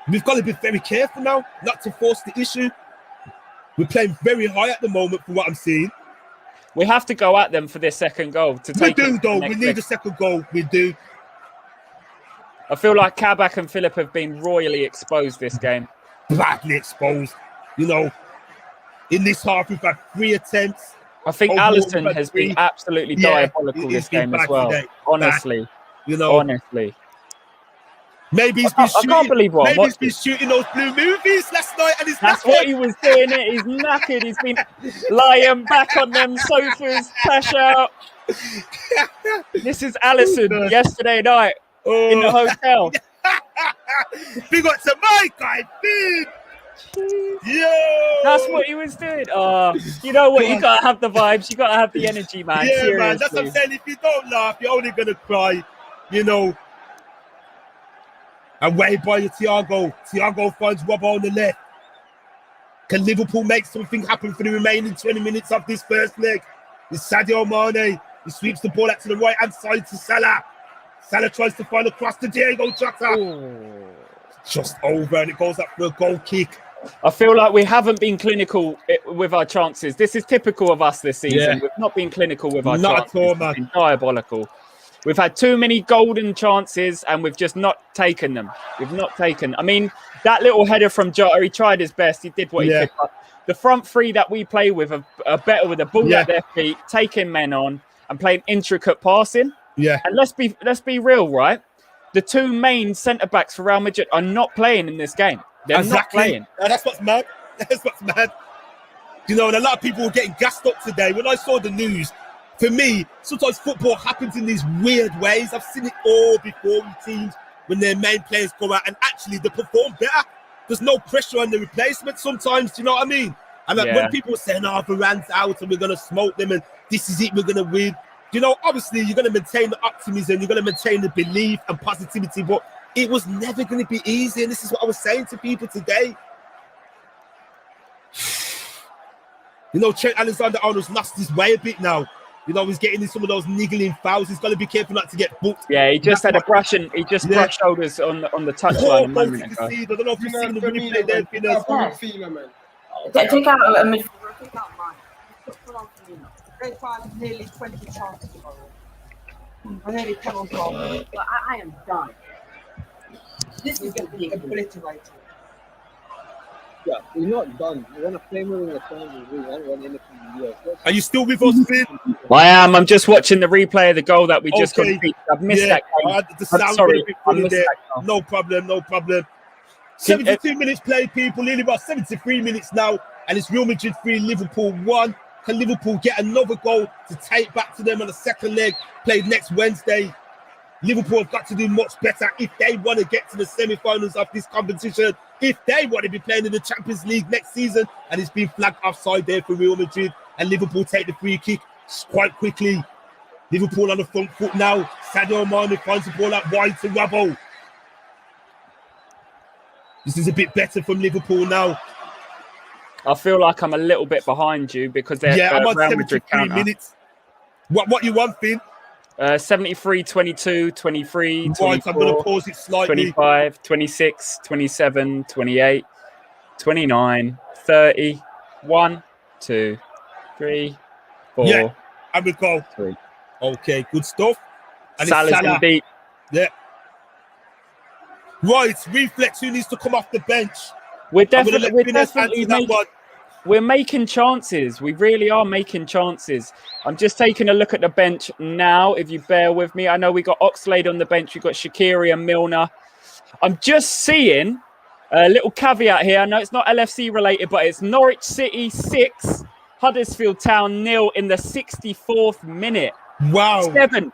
We've got to be very careful now not to force the issue. We're playing very high at the moment for what I'm seeing. We have to go at them for this second goal to take. We do, though. We need a second goal. We do. I feel like Kabak and Philip have been royally exposed this game. Badly exposed. You know, in this half, we've had 3 attempts. I think Alisson has been absolutely diabolical this game as well. Today. Honestly. You know, honestly. Maybe he's been shooting. I can't believe what. Maybe he's been shooting those blue movies last night, and that's what he was doing. He's knackered. He's been lying back on them sofas, cash out. This is Alisson yesterday night in the hotel. Big up to my guy, big. Yo, that's what he was doing. You know what? You gotta have the vibes. You gotta have the energy, man. Yeah, seriously. Man. That's what I'm saying. If you don't laugh, you're only gonna cry. You know. Away by Thiago. Thiago finds Robbo on the left. Can Liverpool make something happen for the remaining 20 minutes of this first leg? It's Sadio Mane. He sweeps the ball out to the right-hand side to Salah. Salah tries to find across to Diego Jota. Ooh. Just over, and it goes up for a goal kick. I feel like we haven't been clinical with our chances. This is typical of us this season. Yeah. We've not been clinical with our chances. Not at all, man. It's been diabolical. We've had too many golden chances and we've just not taken them. We've not taken. I mean, that little header from Jota, he tried his best. He did what he could. But the front three that we play with are better with the ball at their feet, taking men on and playing intricate passing. Yeah. And let's be real, right? The two main centre-backs for Real Madrid are not playing in this game. They're not playing. That's what's mad. That's what's mad. You know, and a lot of people were getting gassed up today. When I saw the news, for me, sometimes football happens in these weird ways. I've seen it all before with teams when their main players go out and actually they perform better. There's no pressure on the replacement sometimes, do you know what I mean? And when people are saying, Varane's out and we're going to smoke them and this is it, we're going to win. You know, obviously you're going to maintain the optimism, you're going to maintain the belief and positivity, but it was never going to be easy. And this is what I was saying to people today. You know, Trent Alexander-Arnold's lost his way a bit now. You know, he's getting in some of those niggling fouls. He's got to be careful not to get booked. Yeah, he just had a brush and he just brushed shoulders on the touchline a moment ago. I don't know if you've seen the replay there. Take out a midfielder. Take out mine. They find nearly 20 chances tomorrow. I nearly come on goal. But I am done. This is going to be obliterated. Yeah, we're not done. We want to play more in the time. We want anything in the year. Are you still with us, Finn? I am. I'm just watching the replay of the goal that we just completed. I've missed that game. The sound sorry. I missed there. that goal. No problem, no problem. 72 minutes played, people. Nearly about 73 minutes now. And it's Real Madrid 3, Liverpool 1. Can Liverpool get another goal to take back to them on the second leg played next Wednesday? Liverpool have got to do much better if they want to get to the semi-finals of this competition, if they want to be playing in the Champions League next season. And it's been flagged offside there for Real Madrid. And Liverpool take the free kick quite quickly. Liverpool on the front foot now. Sadio Mane finds the ball out wide to Robbo. This is a bit better from Liverpool now. I feel like I'm a little bit behind you because they're I'm on Real Madrid 73 minutes. What you want, Finn? 73, 22, 23, Right, 24, I'm going to pause it slightly. 25, 26, 27, 28, 29, 30, 1, 2, 3, 4. Yeah, and we go. 3. Okay, good stuff. And Salah's it's Salah. in deep. Yeah. Right, Reflex, who needs to come off the bench? We're making chances. We really are making chances. I'm just taking a look at the bench now, if you bear with me. I know we got Oxlade on the bench. We've got Shaqiri and Milner. I'm just seeing a little caveat here. I know it's not LFC related, but it's Norwich City 6, Huddersfield Town 0 in the 64th minute. Wow. 7.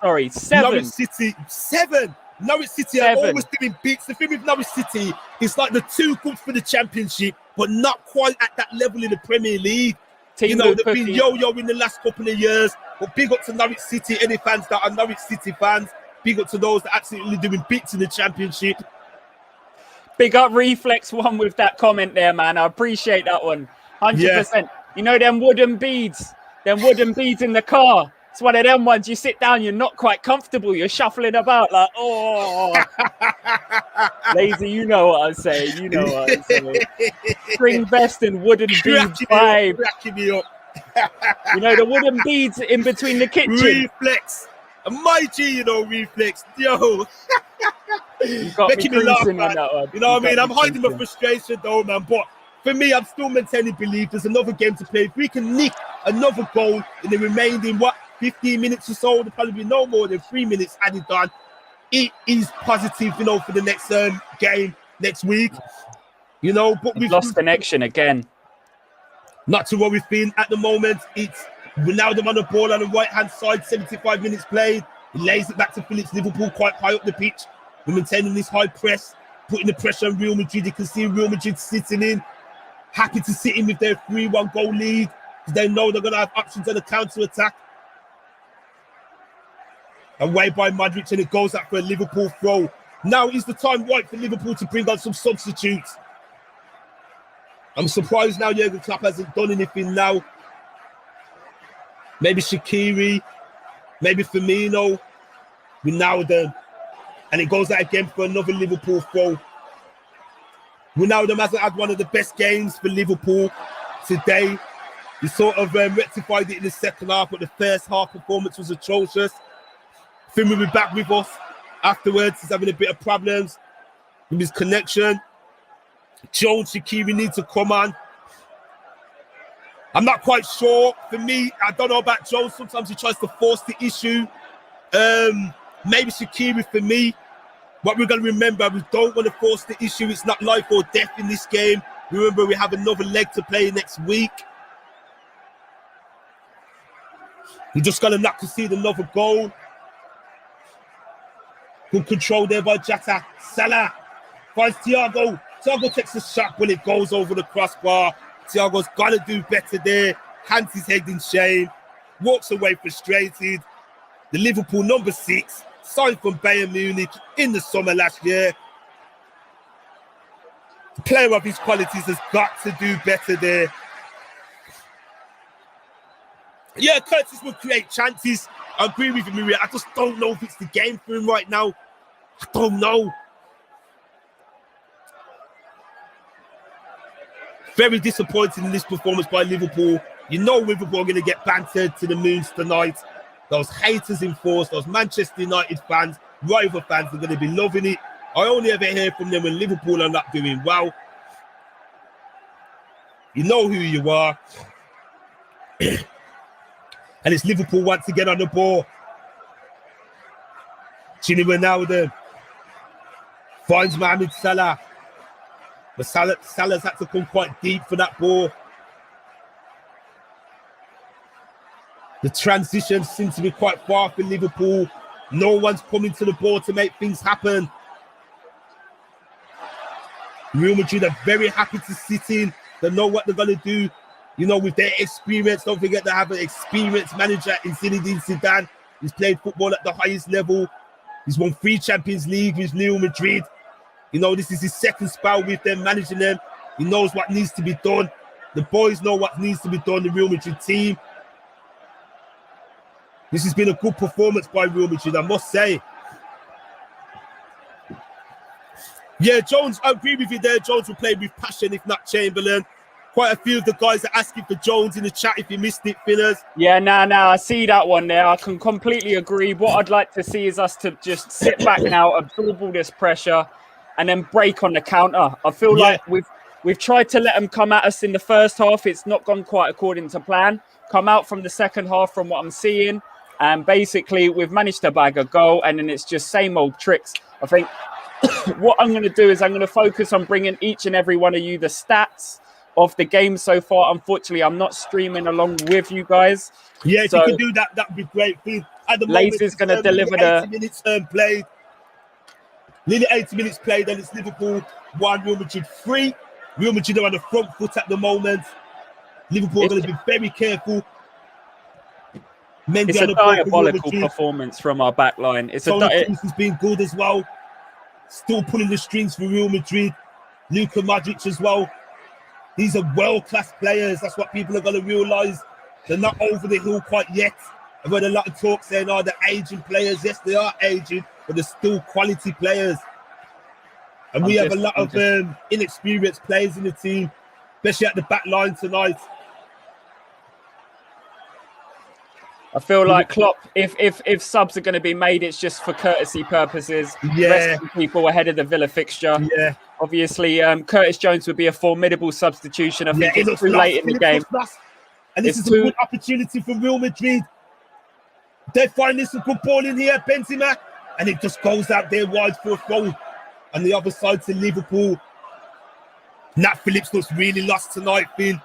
Norwich City 7. Norwich City are always doing beats. The thing with Norwich City is like they're too good for the Championship, but not quite at that level in the Premier League. You know, they've been yo-yo in the last couple of years. But big up to Norwich City, any fans that are Norwich City fans. big up to those that are absolutely doing bits in the Championship. Big up Reflex One with that comment there, man. I appreciate that one. 100%. You know them wooden beads in the car. It's one of them ones you sit down, you're not quite comfortable. You're shuffling about like, oh. Lazy, you know what I'm saying. You know what I'm saying. String vest and wooden beads vibe. Cracking me up. You know, the wooden beads in between the kitchen. Reflex. My G, you know, Reflex. Yo. You got making me laugh, on man. that one. You know what I mean? I'm hiding my frustration though, man. But for me, I'm still maintaining belief. There's another game to play. If we can nick another goal in the remaining, 15 minutes or so, there'll probably be no more than 3 minutes added on. It is positive, you know, for the next game next week. You know, but we've lost connection again. Not to worry, Finn. At the moment, it's Ronaldo on the ball on the right-hand side, 75 minutes played. He lays it back to Phillips. Liverpool quite high up the pitch. We're maintaining this high press, putting the pressure on Real Madrid. You can see Real Madrid sitting in, happy to sit in with their 3-1 goal lead because they know they're going to have options on the counter-attack. Away by Modric, and it goes out for a Liverpool throw. Now is the time right for Liverpool to bring on some substitutes. I'm surprised now Jurgen Klopp hasn't done anything now. Maybe Shaqiri, maybe Firmino, Ronaldo, and it goes out again for another Liverpool throw. Ronaldo hasn't had one of the best games for Liverpool today. He sort of rectified it in the second half, but the first half performance was atrocious. Finn will be back with us afterwards. He's having a bit of problems with his connection. Jones, Shaqiri need to come on. I'm not quite sure. For me, I don't know about Jones. Sometimes he tries to force the issue. Maybe Shaqiri for me. What we're going to remember, we don't want to force the issue. It's not life or death in this game. Remember, we have another leg to play next week. We're just going to not concede another goal. Good control there by Jata. Salah finds Thiago. Thiago takes a shot when it goes over the crossbar. Thiago's got to do better there. Hands his head in shame. Walks away frustrated. The Liverpool number 6, signed from Bayern Munich in the summer last year. The player of his qualities has got to do better there. Yeah, Curtis will create chances. I agree with you, Maria. I just don't know if it's the game for him right now. I don't know. Very disappointing in this performance by Liverpool. You know Liverpool are going to get bantered to the moons tonight. Those haters in force, those Manchester United fans, rival fans are going to be loving it. I only ever hear from them when Liverpool are not doing well. You know who you are. And it's Liverpool once again on the ball. Gini Ronaldo finds Mohamed Salah. But Salah's had to come quite deep for that ball. The transition seems to be quite far for Liverpool. No one's coming to the ball to make things happen. Real Madrid are very happy to sit in. They know what they're going to do. You know, with their experience, don't forget they have an experienced manager in Zinedine Zidane. He's played football at the highest level. He's won 3 Champions League with Real Madrid. You know, this is his second spell with them, managing them. He knows what needs to be done. The boys know what needs to be done, the Real Madrid team. This has been a good performance by Real Madrid, I must say. Yeah, Jones, I agree with you there. Jones will play with passion, if not Chamberlain. Quite a few of the guys are asking for Jones in the chat if you missed it, Fillers. Yeah, I see that one there. I can completely agree. What I'd like to see is us to just sit back now, absorb all this pressure, and then break on the counter. I feel like we've tried to let them come at us in the first half. It's not gone quite according to plan. Come out from the second half from what I'm seeing. And basically, we've managed to bag a goal, and then it's just same old tricks. I think what I'm going to do is I'm going to focus on bringing each and every one of you the stats of the game so far. Unfortunately, I'm not streaming along with you guys. Yeah, if you can do that, that'd be great. At the moment, Laser's going to deliver 80 minutes played. Nearly 80 minutes played, and it's Liverpool 1, Real Madrid 3. Real Madrid are on the front foot at the moment. Liverpool are going to be very careful. Mendy It's on a the ball for Real diabolical Madrid. performance from our back line. It's Toni Kroos has been good as well. Still pulling the strings for Real Madrid. Luka Modric as well. These are world-class players. That's what people are going to realise. They're not over the hill quite yet. I've heard a lot of talk saying, oh, they're aging players. Yes, they are aging, but they're still quality players. And we have a lot of inexperienced players in the team, especially at the back line tonight. I feel like Klopp, if subs are going to be made, it's just for courtesy purposes. Yeah. Resting people ahead of the Villa fixture. Yeah. Obviously, Curtis Jones would be a formidable substitution. I think it's too late in the game. And this is a good opportunity for Real Madrid. They find this a good ball in here, Benzema, and it just goes out there wide for a throw. On the other side to Liverpool. Nat Phillips looks really lost tonight, Phil.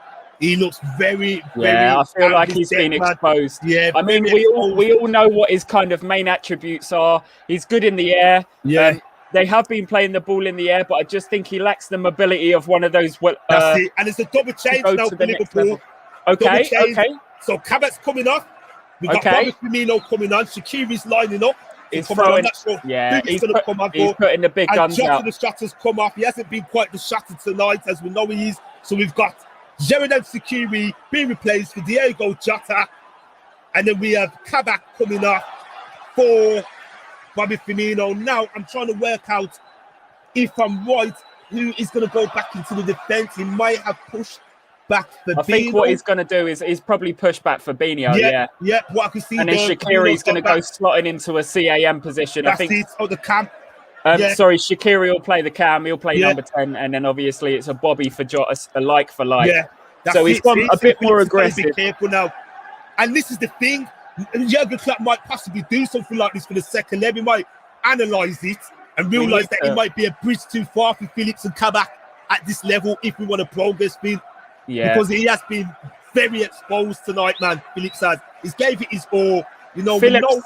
He looks very, I feel like he's been exposed. Yeah, I mean, we all know what his kind of main attributes are. He's good in the air. Yeah. They have been playing the ball in the air, but I just think he lacks the mobility of one of those. That's it. And it's a double change now for Liverpool. Okay. So Cabot's coming off. We got Bobby Firmino coming on. Shaqiri's lining up. He's throwing. He's putting the big guns out. The shot has come off. He hasn't been quite the shatter tonight, as we know he is. So we've got Sheringham Shaqiri being replaced for Diego Jota. And then we have Kabak coming off for Bobby Firmino. Now I'm trying to work out, if I'm right, who is going to go back into the defence. He might have pushed back Fabinho. I think what he's going to do is he's probably push back Fabinho. Yeah. What I can see. And then Shaqiri's going to go slotting into a CAM position. That's I think. The cam. Sorry, Shaqiri will play the cam. He'll play number 10, and then obviously it's a Bobby for Jota, a like for like. Yeah. So he's gone a bit more aggressive. Be careful now. And this is the thing. Jurgen Klopp might possibly do something like this for the second leg. He might analyse it and realise that it might be a bridge too far for Phillips and Kabak at this level if we want to progress, Phil. Yeah. Because he has been very exposed tonight, man. Phillips has. He's gave it his all. You know, Phillips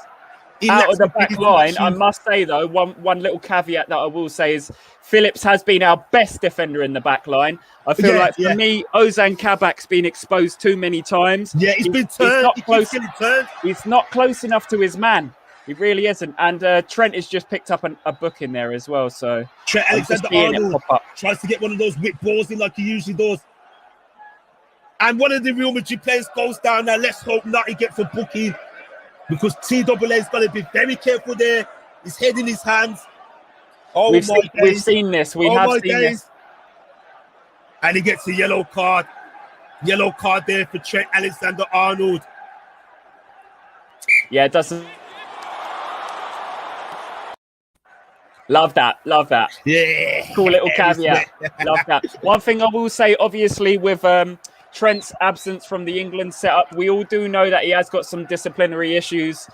out of the back line, I must say though, one little caveat that I will say is Phillips has been our best defender in the back line. I feel like for me, Ozan Kabak's been exposed too many times. Yeah, he's been turned. He's not close enough to his man. He really isn't. And Trent has just picked up a book in there as well. So Trent Alexander-Arnold tries to get one of those whip balls in like he usually does. And one of the Real Madrid players goes down now. Let's hope not he gets a booking, because TAA is going to be very careful there. His head in his hands. We've seen this. We have seen this. And he gets a yellow card. Yellow card there for Trent Alexander-Arnold. Yeah, it doesn't. Love that. Yeah. Cool little caveat. Love that. One thing I will say, obviously, with Trent's absence from the England setup, we all do know that he has got some disciplinary issues,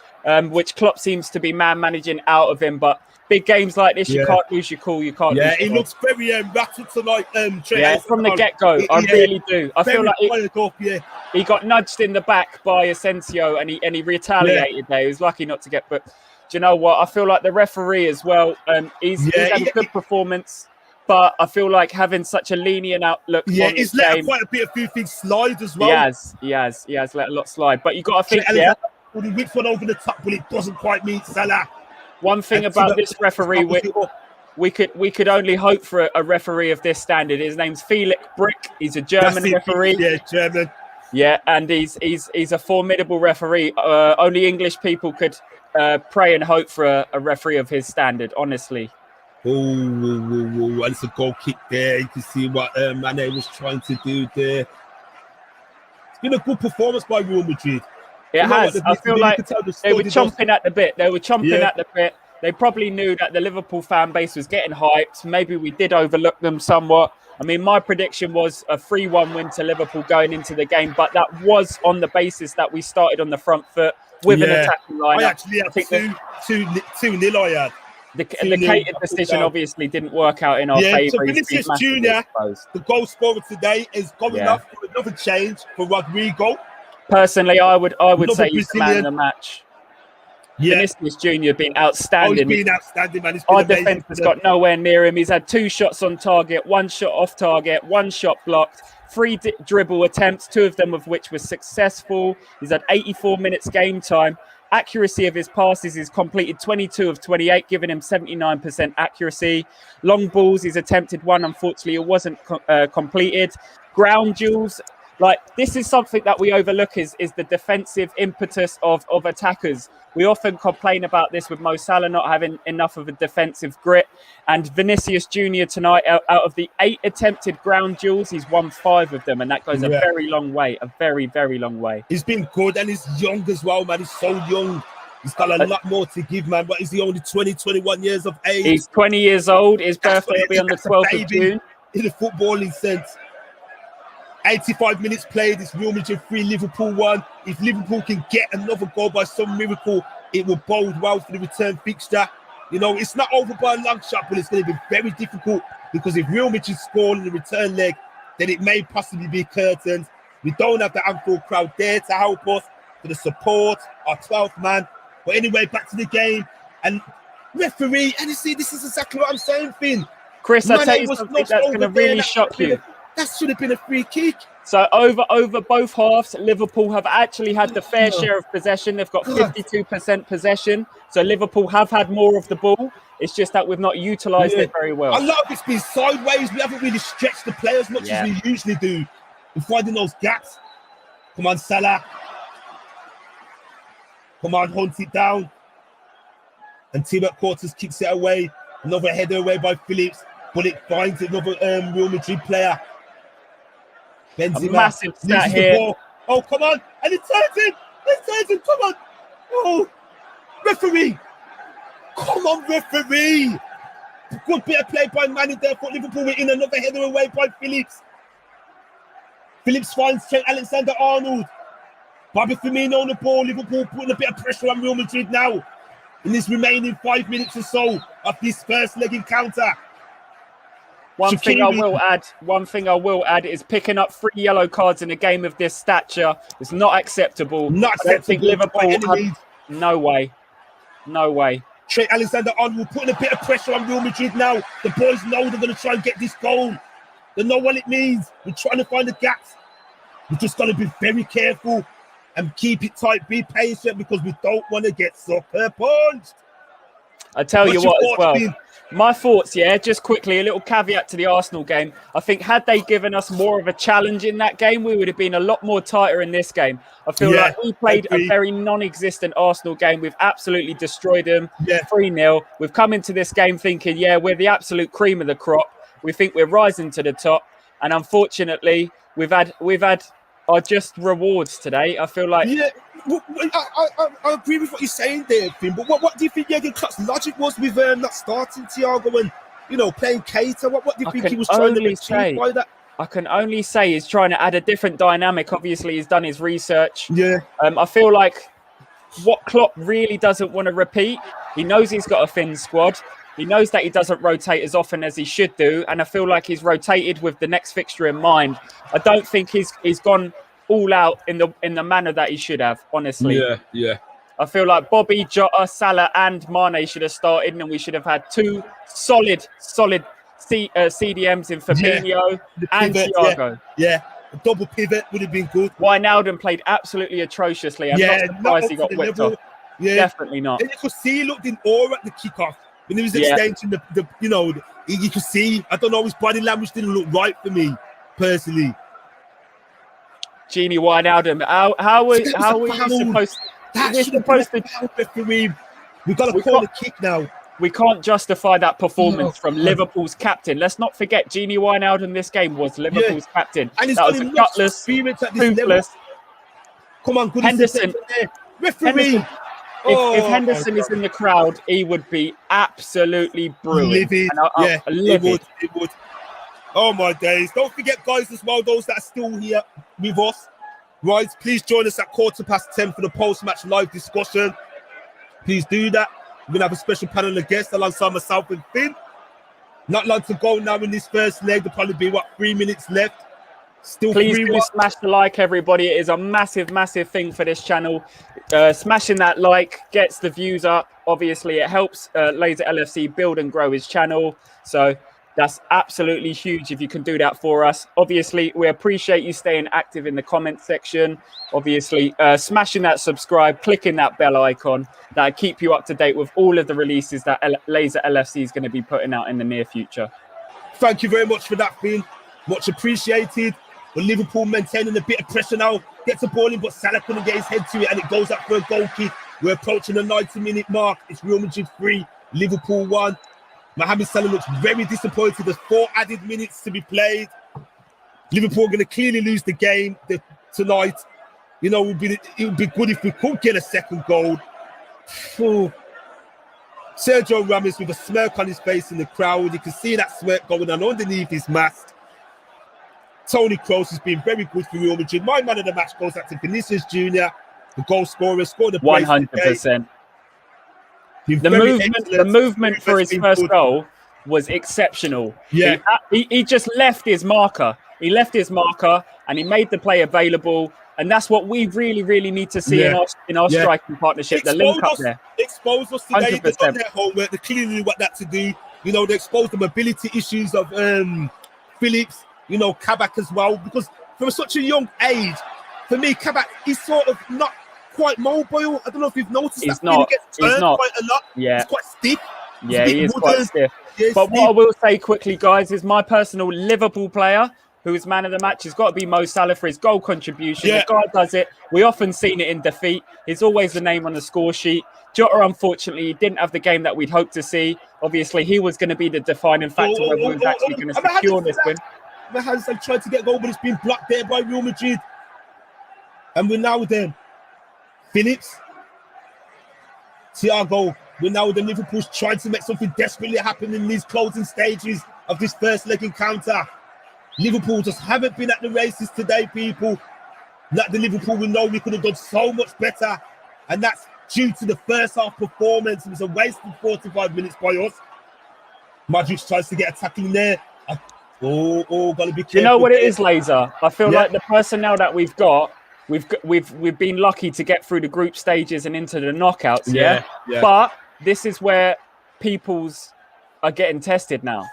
which Klopp seems to be managing out of him. But big games like this, you can't lose your cool. You can't. Yeah, he looks very rattled tonight. Trent, from the get-go, I really do. I feel like he got nudged in the back by Asensio, and he retaliated there. He was lucky not to get. But do you know what? I feel like the referee as well. He's had a good performance. But I feel like having such a lenient outlook. Yeah, he's let quite a few things slide as well. He has let a lot slide. But you got to think, he whips one over the top, but it doesn't quite meet Salah. One thing about this referee, we could only hope for a referee of this standard. His name's Felix Brick. He's a German referee. Yeah, German. Yeah, and he's a formidable referee. Only English people could pray and hope for a referee of his standard. Honestly. Oh, it's a goal kick there. You can see what Mane was trying to do there. It's been a good performance by Real Madrid. It has. I feel like they were chomping at the bit. At the bit. They probably knew that the Liverpool fan base was getting hyped. Maybe we did overlook them somewhat. I mean, my prediction was a 3-1 win to Liverpool going into the game, but that was on the basis that we started on the front foot with an attacking line. I actually had 2-0 I had. The catered decision obviously didn't work out in our favour. So Vinicius Junior, the goal scorer today, is going off for another change for Rodrigo. Personally, I would say he's the man of the match. Yeah. Vinicius Junior been Oh, outstanding. he's been outstanding, man. It's been Our amazing. defense has got nowhere near him. He's had 2 shots on target, 1 shot off target, 1 shot blocked, 3 dribble attempts, 2 of them of which were successful. He's had 84 minutes game time. Accuracy of his passes is completed 22 of 28, giving him 79% accuracy. Long balls, he's attempted 1. Unfortunately, it wasn't completed. Ground duels, like this is something that we overlook is the defensive impetus of attackers. We often complain about this with Mo Salah not having enough of a defensive grit. And Vinicius Junior tonight, out of the 8 attempted ground duels, he's won 5 of them. And that goes a very long way, a very, very long way. He's been good and he's young as well, man. He's so young. He's got a lot more to give, man. But is he only 20, 21 years of age? He's 20 years old. His birthday will be on the 12th of June. In the footballing sense. 85 minutes played, it's Real Madrid 3, Liverpool 1. If Liverpool can get another goal by some miracle, it will bode well for the return fixture. You know, it's not over by a long shot, but it's going to be very difficult because if Real Madrid score in the return leg, then it may possibly be curtains. We don't have the Anfield crowd there to help us, for the support, our 12th man. But anyway, back to the game. And referee, and you see, this is exactly what I'm saying, Finn. Chris, I'll tell you something that's going to really shock you. That should have been a free kick. So over both halves, Liverpool have actually had the fair share of possession. They've got 52% possession. So Liverpool have had more of the ball. It's just that we've not utilised it very well. A lot of it's been sideways. We haven't really stretched the play as much as we usually do. We're finding those gaps. Come on, Salah. Come on, hunt it down. And Tibet Quarters kicks it away. Another header away by Phillips. But it finds another Real Madrid player. Benzema, a massive stat here. Oh, come on. And it turns in. It turns in. Come on. Oh, referee. Come on, referee. Good bit of play by Manny there for Liverpool. We're in another header away by Phillips. Phillips finds Trent Alexander-Arnold. Bobby Firmino on the ball. Liverpool putting a bit of pressure on Real Madrid now in this remaining 5 minutes or so of this first leg encounter. One thing I will add is picking up 3 yellow cards in a game of this stature is not acceptable. Not acceptable. I don't think Liverpool no way. No way. Trent Alexander-Arnold putting a bit of pressure on Real Madrid now. The boys know they're going to try and get this goal. They know what it means. We're trying to find the gaps. We've just got to be very careful and keep it tight. Be patient because we don't want to get sucker punched. I tell you what as well. My thoughts, just quickly, a little caveat to the Arsenal game. I think had they given us more of a challenge in that game, we would have been a lot more tighter in this game. I feel like we played a very non-existent Arsenal game. We've absolutely destroyed them 3-0. We've come into this game thinking, we're the absolute cream of the crop. We think we're rising to the top. And unfortunately, we've had our just rewards today. I feel like... Yeah, I agree with what you're saying there, Finn. But what do you think Jurgen Klopp's logic was with not starting Thiago and playing Keita? What do you think he was trying to achieve by that? I can only say he's trying to add a different dynamic. Obviously, he's done his research. Yeah. I feel like what Klopp really doesn't want to repeat. He knows he's got a thin squad. He knows that he doesn't rotate as often as he should do, and I feel like he's rotated with the next fixture in mind. I don't think he's gone all out in the manner that he should have, honestly. Yeah. I feel like Bobby, Jota, Salah and Mane should have started, and we should have had 2 solid CDMs in Fabinho and Thiago. Yeah, a double pivot would have been good. Wijnaldum played absolutely atrociously. I'm not surprised he got whipped off. Yeah, definitely not. And you could see he looked in awe at the kickoff. When he was extending you could see, I don't know, his body language didn't look right for me, personally. Genie Wijnaldum, how are we supposed to... We've got to call a kick now. We can't justify that performance from Liverpool's captain. Let's not forget, Genie Wijnaldum this game was Liverpool's captain. And he's that got was a enough gutless, experience at this level. Come on, good Henderson. Referee. If Henderson is in the crowd, he would be absolutely brilliant. Livid. It would. Oh, my days. Don't forget, guys, as well, those that are still here with us, right? Please join us at 10:15 for the post-match live discussion. Please do that. We're going to have a special panel of guests alongside myself and Finn. Not long to go now in this first leg. There'll probably be, 3 minutes left. Still Please 3-1. do smash the like, everybody. It is a massive, massive thing for this channel. Smashing that like gets the views up. Obviously, it helps Laser LFC build and grow his channel. So that's absolutely huge if you can do that for us. Obviously, we appreciate you staying active in the comment section. Obviously, smashing that subscribe, clicking that bell icon. That'll keep you up to date with all of the releases that Laser LFC is going to be putting out in the near future. Thank you very much for that, Finn. Much appreciated. But Liverpool maintaining a bit of pressure now. Gets the ball in, but Salah couldn't get his head to it, and it goes up for a goal kick. We're approaching the 90-minute mark. It's Real Madrid 3, Liverpool 1. Mohamed Salah looks very disappointed. There's 4 added minutes to be played. Liverpool are going to clearly lose the game tonight. You know, it would be good if we could get a second goal. Sergio Ramos with a smirk on his face in the crowd. You can see that smirk going on underneath his mask. Toni Kroos has been very good for Real Madrid. My man of the match goes out to Vinicius Jr., the goal scorer, scored a brace 100%. The movement for his first goal was exceptional. Yeah. He just left his marker. He left his marker and he made the play available. And that's what we really, really need to see in our striking partnership. The link up there. Expose us today. 100%. They've done their homework. They clearly knew what that to do. You know, they exposed the mobility issues of Phillips, you know, Kabak as well. Because from such a young age, for me, Kabak is sort of not quite mobile. I don't know if you've noticed He's that. not. He gets turned quite a lot. Yeah. He's quite stiff. Yeah, he is quite stiff. Yeah, but what I will say quickly, guys, is my personal Liverpool player who is man of the match has got to be Mo Salah for his goal contribution. Yeah. The guy does it. We often seen it in defeat. He's always the name on the score sheet. Jota, unfortunately, didn't have the game that we'd hoped to see. Obviously, he was going to be the defining factor whether he was actually going to secure this win. The hands have tried to get goal, but it's been blocked there by Real Madrid. And we're now with them. Phillips. Thiago. We're now with the Liverpool's trying to make something desperately happen in these closing stages of this first leg encounter. Liverpool just haven't been at the races today, people. Like the Liverpool we know we could have done so much better. And that's due to the first half performance. It was a wasted 45 minutes by us. Modric tries to get a tackle in there. Gotta be careful. You know what it is, Laser? I feel like the personnel that we've got, we've been lucky to get through the group stages and into the knockouts. Yeah. But this is where people's are getting tested now.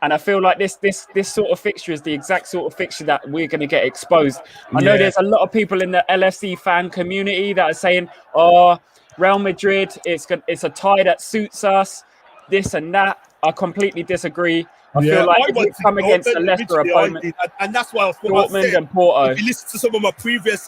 And I feel like this sort of fixture is the exact sort of fixture that we're going to get exposed. I know there's a lot of people in the LFC fan community that are saying, "Oh, Real Madrid, it's a tie that suits us, this and that." I completely disagree. I feel like if we come against a lesser opponent, and that's why I was Dortmund and Porto. If you listen to some of my previous,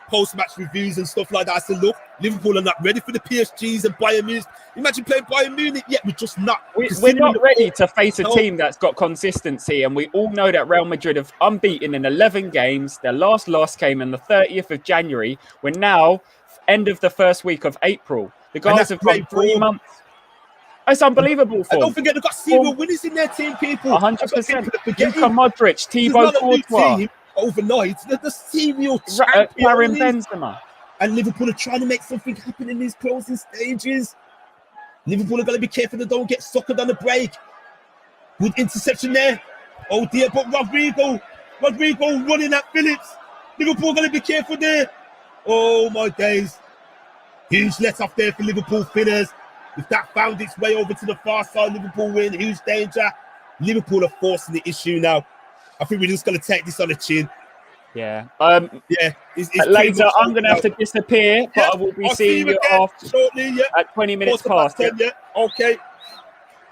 post-match reviews and stuff like that, I said, look, Liverpool are not ready for the PSGs and Bayern Munich. Imagine playing Bayern Munich, yet we're just not. We're not ready to face a team that's got consistency, and we all know that Real Madrid have unbeaten in 11 games. Their last loss came on the 30th of January. We're now end of the first week of April. The guys have gone 3 months. It's unbelievable. And don't forget, they've got serial winners in their team, people. 100%. Luka Modric, Thibaut Courtois. Overnight, the serial champions. Karim Benzema. And Liverpool are trying to make something happen in these closing stages. Liverpool are going to be careful they don't get suckered on the break. Good interception there. Oh dear, but Rodrigo running at Phillips. Liverpool going to be careful there. Oh my days. Huge let off there for Liverpool Finners. If that found its way over to the far side, Liverpool win. Huge danger. Liverpool are forcing the issue now. I think we're just going to take this on the chin. Yeah. It's Later, I'm going to have to disappear, but I will be seeing you off shortly. At 20 minutes past. 10, Okay.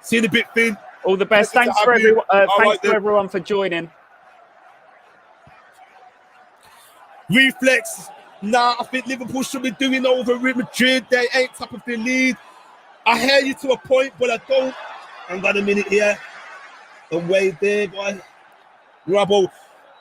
See you in a bit, Finn. All the best. Thanks for everyone. Thanks for everyone for joining. Reflex. Nah, I think Liverpool should be doing over Real Madrid. They ain't top of the lead. I hear you to a point, but I don't. I've got a minute here. Away there, boy. Robbo.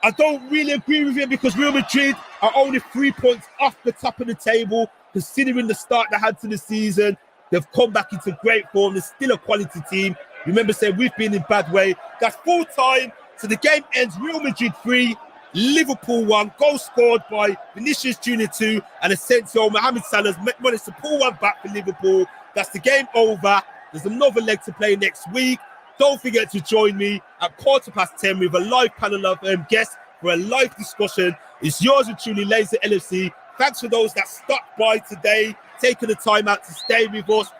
I don't really agree with you because Real Madrid are only 3 points off the top of the table, considering the start they had to the season. They've come back into great form. They're still a quality team. Remember, saying we've been in bad way. That's full time. So the game ends Real Madrid 3, Liverpool 1. Goal scored by Vinicius Jr. 2 and Asensio. Mohamed Salah's managed to pull one back for Liverpool. That's the game over. There's another leg to play next week. Don't forget to join me at 10:15 with a live panel of guests for a live discussion. It's yours and truly, Laser LFC. Thanks for those that stuck by today, taking the time out to stay with us.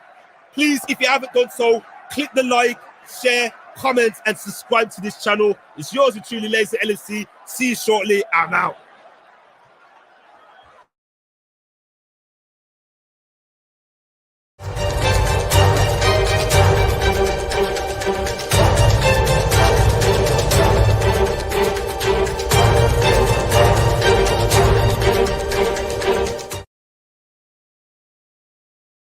Please, if you haven't done so, click the like, share, comment, and subscribe to this channel. It's yours and truly, Laser LFC. See you shortly. I'm out.